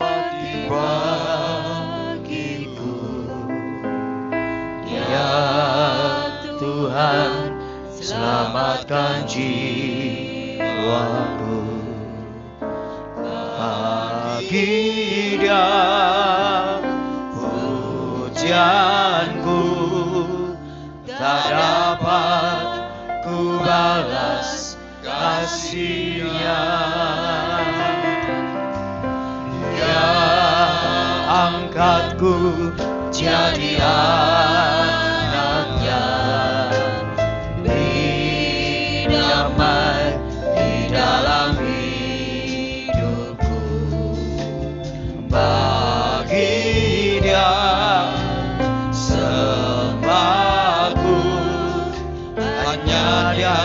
bagiku. Ya Tuhan, selamatkan jiwaku. Bagi Dia pujianku tak dapat ku balas kasih-Nya. Dia angkatku jadi anaknya, beri damai di dalam hidupku. Bagi Dia sembahku, hanya Dia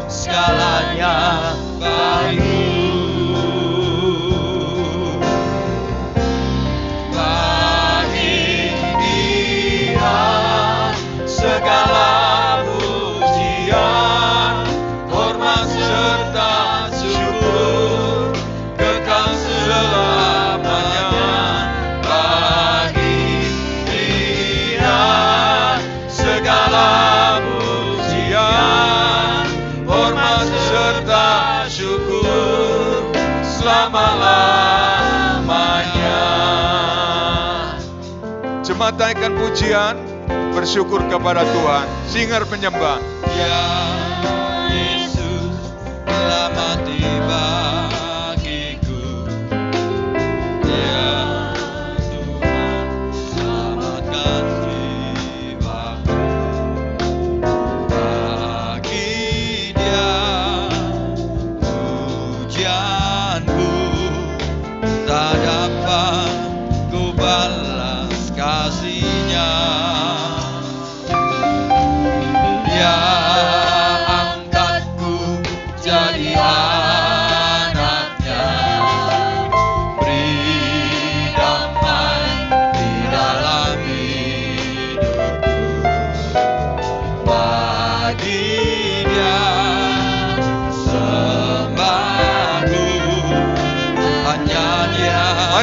segalanya bagiku. Segala pujian, hormat serta syukur, kekal selamanya bagi Dia. Segala pujian, hormat serta syukur, selama-lamanya. Jemaat naikkan pujian, bersyukur kepada Tuhan, singer penyembah. Ya Yesus, selamat bagiku. Ya Tuhan, selamatkan jiwaku. Bagi Dia pujianku,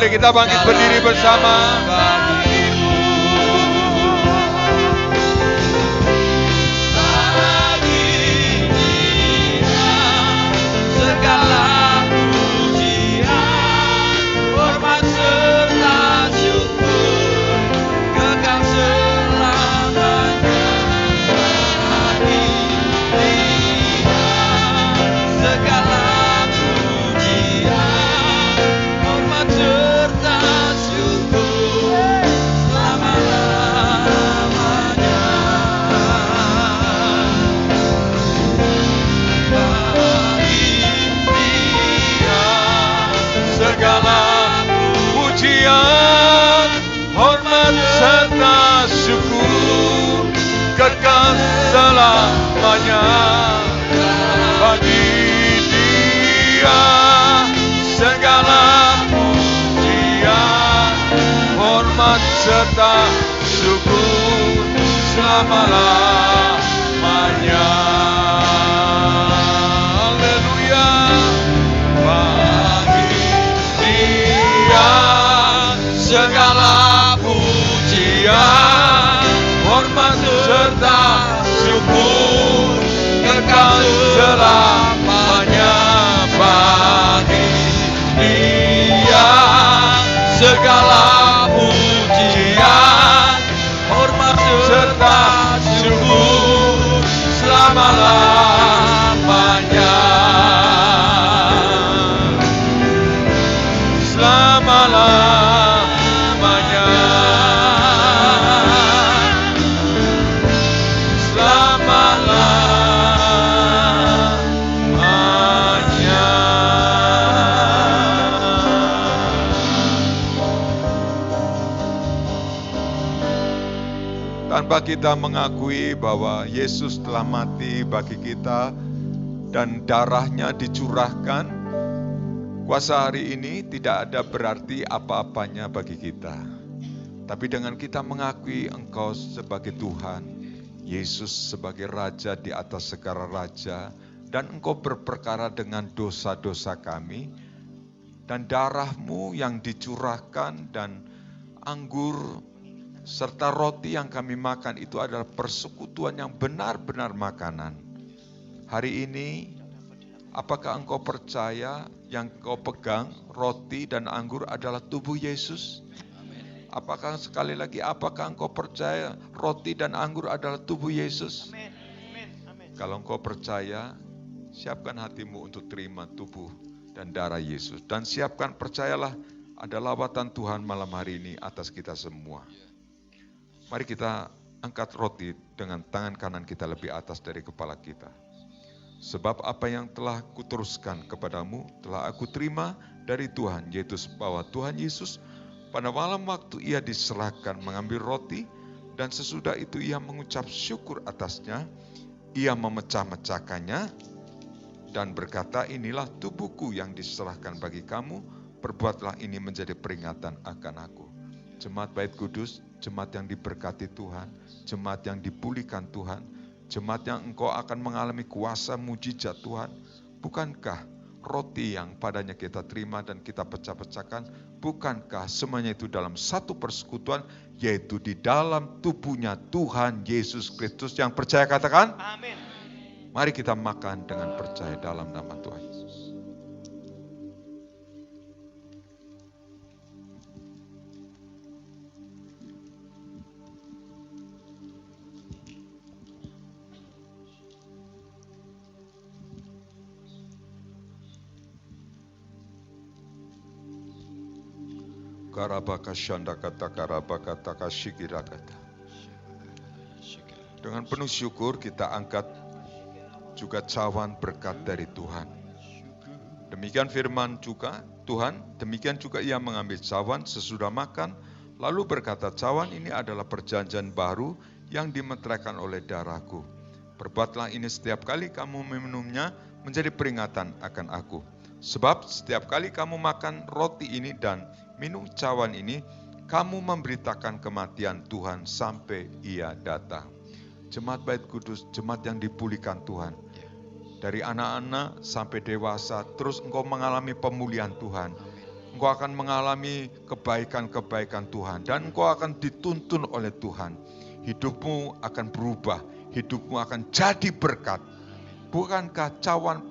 Mari kita bangkit berdiri bersama. Segala pujian, hormat serta syukur kekal selamanya bagi Dia. Segala pujian, hormat serta syukur selama-lamanya Segala pujian, hormat serta syukur kekal selamanya bagi Dia. Segala pujian, hormat serta syukur selama-lamanya. Haleluya. Segala pujian, hormat serta syukur kekal selamanya bagi Dia. Segala pujian, hormat serta syukur selama-lamanya. Selama-lamanya. Selama-lamanya. Tanpa kita mengakui bahwa Yesus telah mati bagi kita dan darahnya dicurahkan, kuasa hari ini tidak ada berarti apa-apanya bagi kita. Tapi dengan kita mengakui Engkau sebagai Tuhan, Yesus sebagai Raja di atas segala raja, dan Engkau berperkara dengan dosa-dosa kami, dan darah-Mu yang dicurahkan dan anggur serta roti yang kami makan itu adalah persekutuan yang benar-benar makanan. Hari ini, apakah engkau percaya yang kau pegang, roti dan anggur adalah tubuh Yesus? Apakah sekali lagi, apakah engkau percaya roti dan anggur adalah tubuh Yesus? Kalau engkau percaya, siapkan hatimu untuk terima tubuh dan darah Yesus. Dan siapkan, percayalah, ada lawatan Tuhan malam hari ini atas kita semua. Mari kita angkat roti dengan tangan kanan kita lebih atas dari kepala kita. Sebab apa yang telah kuteruskan kepadamu telah aku terima dari Tuhan, yaitu bahwa Tuhan Yesus pada malam waktu ia diserahkan mengambil roti, dan sesudah itu ia mengucap syukur atasnya, ia memecah-mecahkannya dan berkata, inilah tubuhku yang diserahkan bagi kamu, perbuatlah ini menjadi peringatan akan aku. Jemaat Bait Kudus, jemaat yang diberkati Tuhan, jemaat yang dipulihkan Tuhan, jemaat yang engkau akan mengalami kuasa mujizat Tuhan. Bukankah roti yang padanya kita terima dan kita pecah-pecahkan, bukankah semuanya itu dalam satu persekutuan, yaitu di dalam tubuhnya Tuhan Yesus Kristus? Yang percaya katakan amin. Mari kita makan dengan percaya dalam nama Tuhan Yesus. Dengan penuh syukur kita angkat juga cawan berkat dari Tuhan. Demikian firman juga Tuhan, demikian juga ia mengambil cawan sesudah makan, lalu berkata, cawan ini adalah perjanjian baru yang dimeteraikan oleh darahku. Perbuatlah ini setiap kali kamu meminumnya menjadi peringatan akan aku. Sebab setiap kali kamu makan roti ini dan minum cawan ini, kamu memberitakan kematian Tuhan sampai ia datang. Jemaat Bait Kudus, jemaat yang dipulihkan Tuhan. Dari anak-anak sampai dewasa, terus engkau mengalami pemulihan Tuhan. Engkau akan mengalami kebaikan-kebaikan Tuhan. Dan engkau akan dituntun oleh Tuhan. Hidupmu akan berubah. Hidupmu akan jadi berkat. Bukankah cawan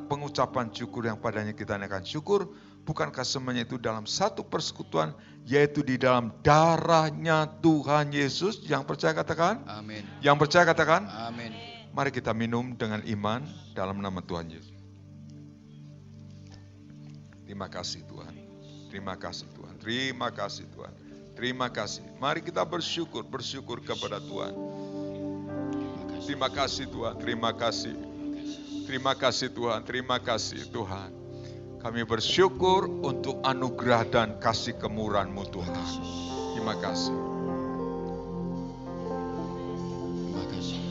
pengucapan syukur yang padanya kita naikkan syukur? Bukankah semuanya itu dalam satu persekutuan, yaitu di dalam darahnya Tuhan Yesus? Yang percaya katakan? Amin. Yang percaya katakan? Amin. Mari kita minum dengan iman dalam nama Tuhan Yesus. Terima kasih Tuhan. Terima kasih Tuhan. Terima kasih Tuhan. Terima kasih. Mari kita bersyukur kepada Tuhan. Terima kasih Tuhan. Terima kasih. Terima kasih Tuhan. Terima kasih Tuhan. Kami bersyukur untuk anugerah dan kasih kemurahan-Mu Tuhan. Terima kasih. Terima kasih.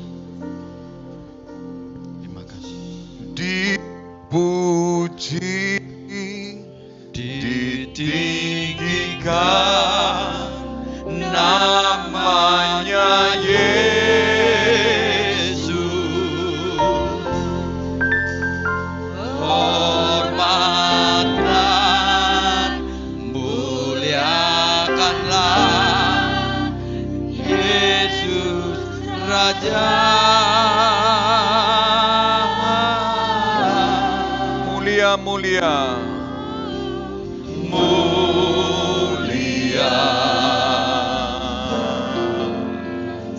Terima kasih. Dipuji, ditinggikan namanya Yesus. Hormat dan muliakanlah Yesus Raja. Mulia.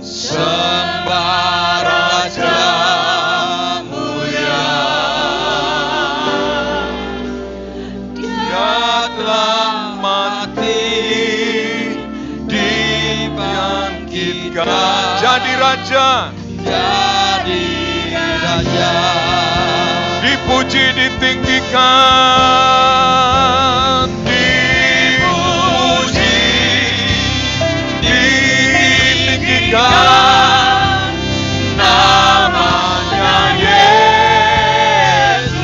Sembah Raja mulia. Dia telah mati, dibangkitkan. Jadi raja. Dipuji, ditinggikan. Dipuji, ditinggikan namanya Yesus.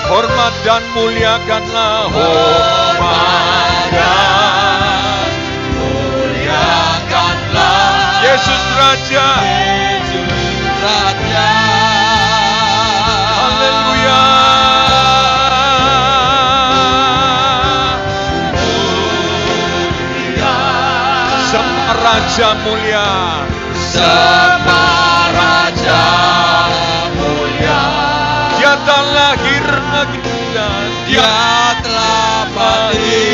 Hormat dan muliakanlah. Hormat dan muliakanlah Yesus Raja. Haleluya. Sembah Raja mulia. Sembah Raja mulia. Dia telah lahir bagi kita. Dia telah mati,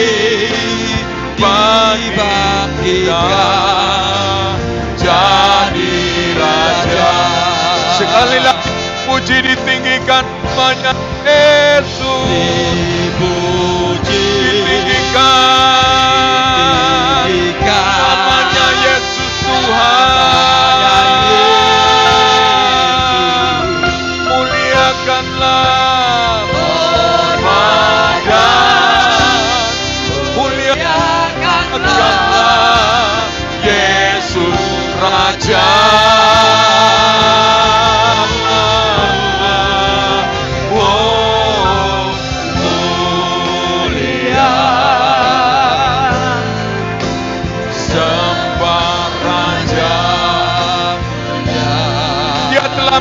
dibangkitkan jadi Raja. Sekali lagi puji ditinggikan banyak Yesus. Dipuji, ditinggikan namanya Yesus Tuhan. Muliakanlah. Hormat dan muliakanlah Yesus Raja.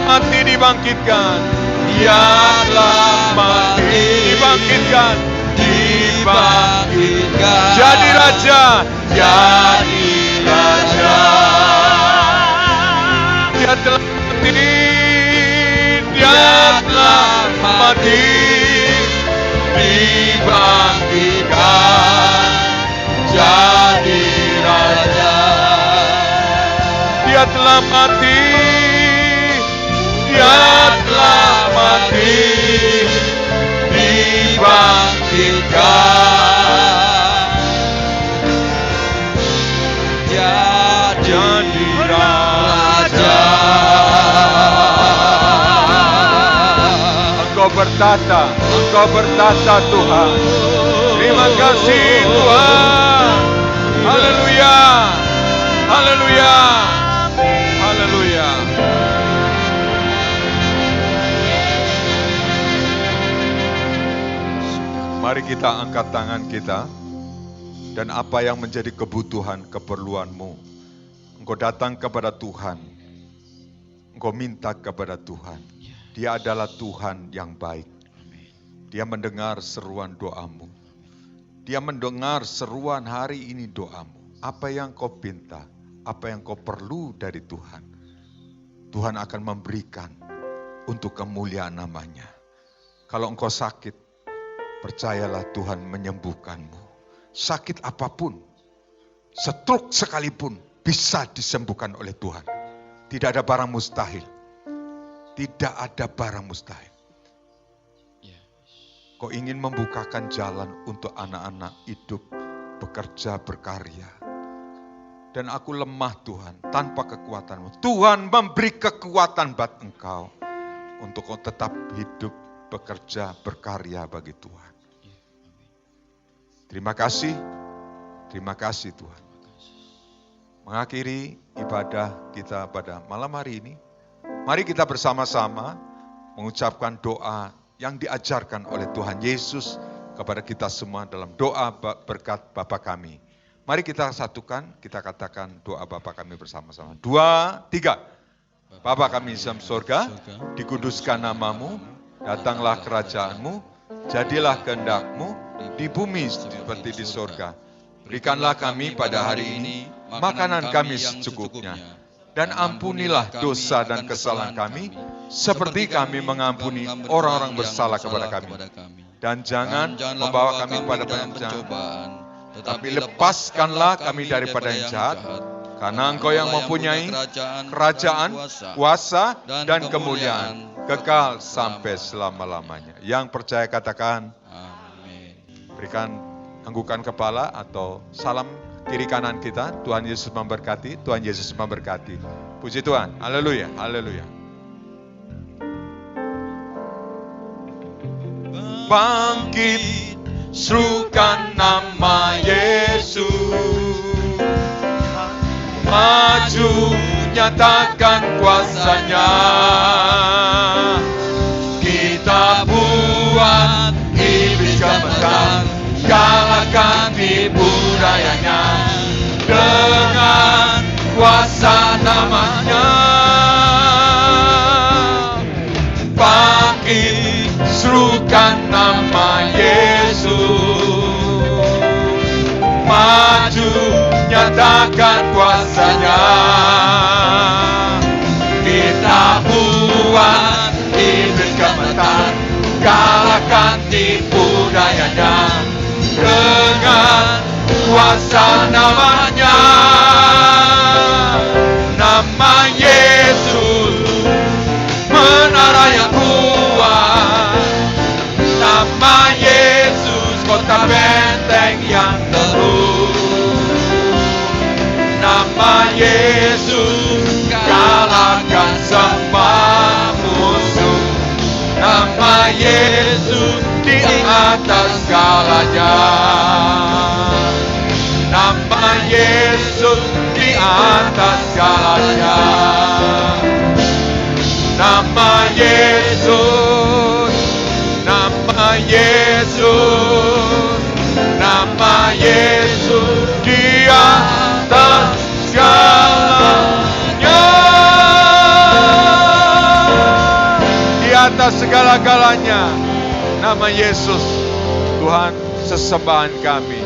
Mati dibangkitkan. Dia telah mati dibangkitkan. Jadi raja. Dia telah mati. Dia telah mati dibangkitkan. Jadi raja. Dia telah mati. Dia telah mati, dibangkitkan, jadi Raja. Engkau bertata Tuhan. Terima kasih Tuhan. Haleluya, haleluya, haleluya. Mari kita angkat tangan kita, dan apa yang menjadi kebutuhan, keperluanmu, engkau datang kepada Tuhan, engkau minta kepada Tuhan. Dia adalah Tuhan yang baik. Dia mendengar seruan doamu. Dia mendengar seruan hari ini doamu. Apa yang kau pinta, apa yang kau perlu dari Tuhan, Tuhan akan memberikan untuk kemuliaan namanya. Kalau engkau sakit, percayalah Tuhan menyembuhkanmu. Sakit apapun, stroke sekalipun bisa disembuhkan oleh Tuhan. Tidak ada barang mustahil. Tidak ada barang mustahil. Kau ingin membukakan jalan untuk anak-anak hidup, bekerja, berkarya. Dan aku lemah Tuhan, tanpa kekuatanmu. Tuhan memberi kekuatan buat engkau untuk kau tetap hidup, bekerja, berkarya bagi Tuhan. Terima kasih Tuhan. Mengakhiri ibadah kita pada malam hari ini, mari kita bersama-sama mengucapkan doa yang diajarkan oleh Tuhan Yesus kepada kita semua dalam doa berkat Bapa kami. Mari kita satukan, kita katakan doa Bapa kami bersama-sama. 2, 3. Bapa kami di dalam surga, dikuduskan namamu, datanglah kerajaanmu, jadilah kehendak-mu di bumi seperti di surga. Berikanlah kami pada hari ini makanan kami secukupnya, dan ampunilah dosa dan kesalahan kami, seperti kami mengampuni orang-orang bersalah kepada kami. Dan jangan membawa kami pada pencobaan, tetapi lepaskanlah kami daripada yang jahat, karena Engkau yang mempunyai kerajaan, kuasa, dan kemuliaan, kekal sampai selama-lamanya. Yang percaya katakan, amin. Berikan anggukan kepala atau salam kiri kanan kita. Tuhan Yesus memberkati, Tuhan Yesus memberkati. Puji Tuhan, haleluya, haleluya. Bangkit, serukan nama Yesus. Maju, nyatakan kuasanya. Kita buat iblis gemetar, kalahkan tipu dayanya dengan kuasa namanya. Bangkit, serukan nama Yesus. Maju, nyatakan kuasanya. Kita buat iblis gemetar, kalahkan tipu dayanya dengan kuasa namanya. Nama Yesus, menara yang kuat. Nama Yesus, kota benteng yang teguh. Nama Yesus, kalahkan semua musuh. Nama Yesus di atas segalanya. Nama Yesus di atas segalanya. Nama Yesus, nama Yesus, nama Yesus di atas segalanya. Di atas segala-galanya, nama Yesus, Tuhan sesembahan kami,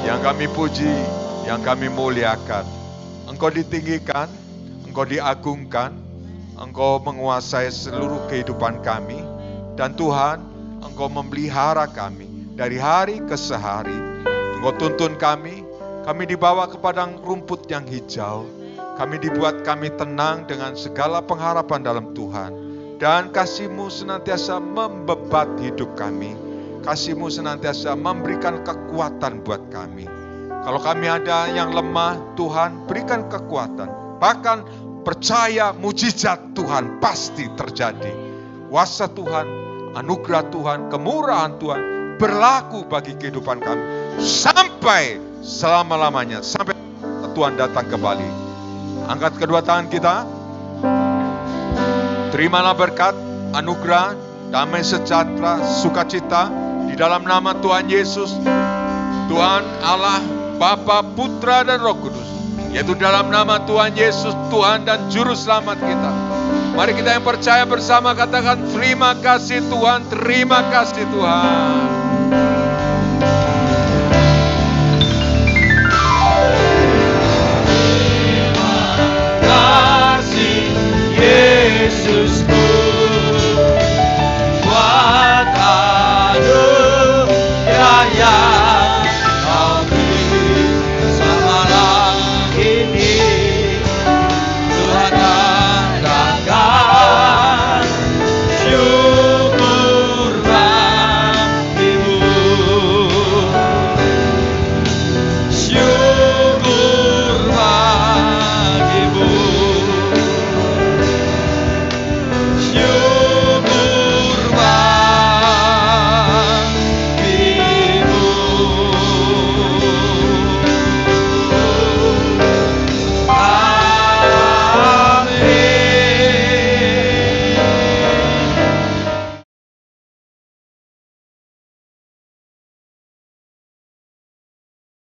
yang kami puji, yang kami muliakan. Engkau ditinggikan, Engkau diagungkan, Engkau menguasai seluruh kehidupan kami. Dan Tuhan, Engkau memelihara kami dari hari ke sehari. Engkau tuntun kami dibawa ke padang rumput yang hijau. Kami dibuat kami tenang dengan segala pengharapan dalam Tuhan. Dan kasih-Mu senantiasa membebat hidup kami. Kasih-Mu senantiasa memberikan kekuatan buat kami. Kalau kami ada yang lemah, Tuhan berikan kekuatan. Bahkan percaya mujizat Tuhan pasti terjadi. Kuasa Tuhan, anugerah Tuhan, kemurahan Tuhan berlaku bagi kehidupan kami. Sampai selama-lamanya. Sampai Tuhan datang kembali. Angkat kedua tangan kita. Terimalah berkat, anugerah, damai sejahtera, sukacita di dalam nama Tuhan Yesus, Tuhan Allah, Bapa, Putra, dan Roh Kudus. Yaitu dalam nama Tuhan Yesus, Tuhan dan Juru Selamat kita. Mari kita yang percaya bersama katakan terima kasih Tuhan, terima kasih Tuhan. Terima kasih Yesus.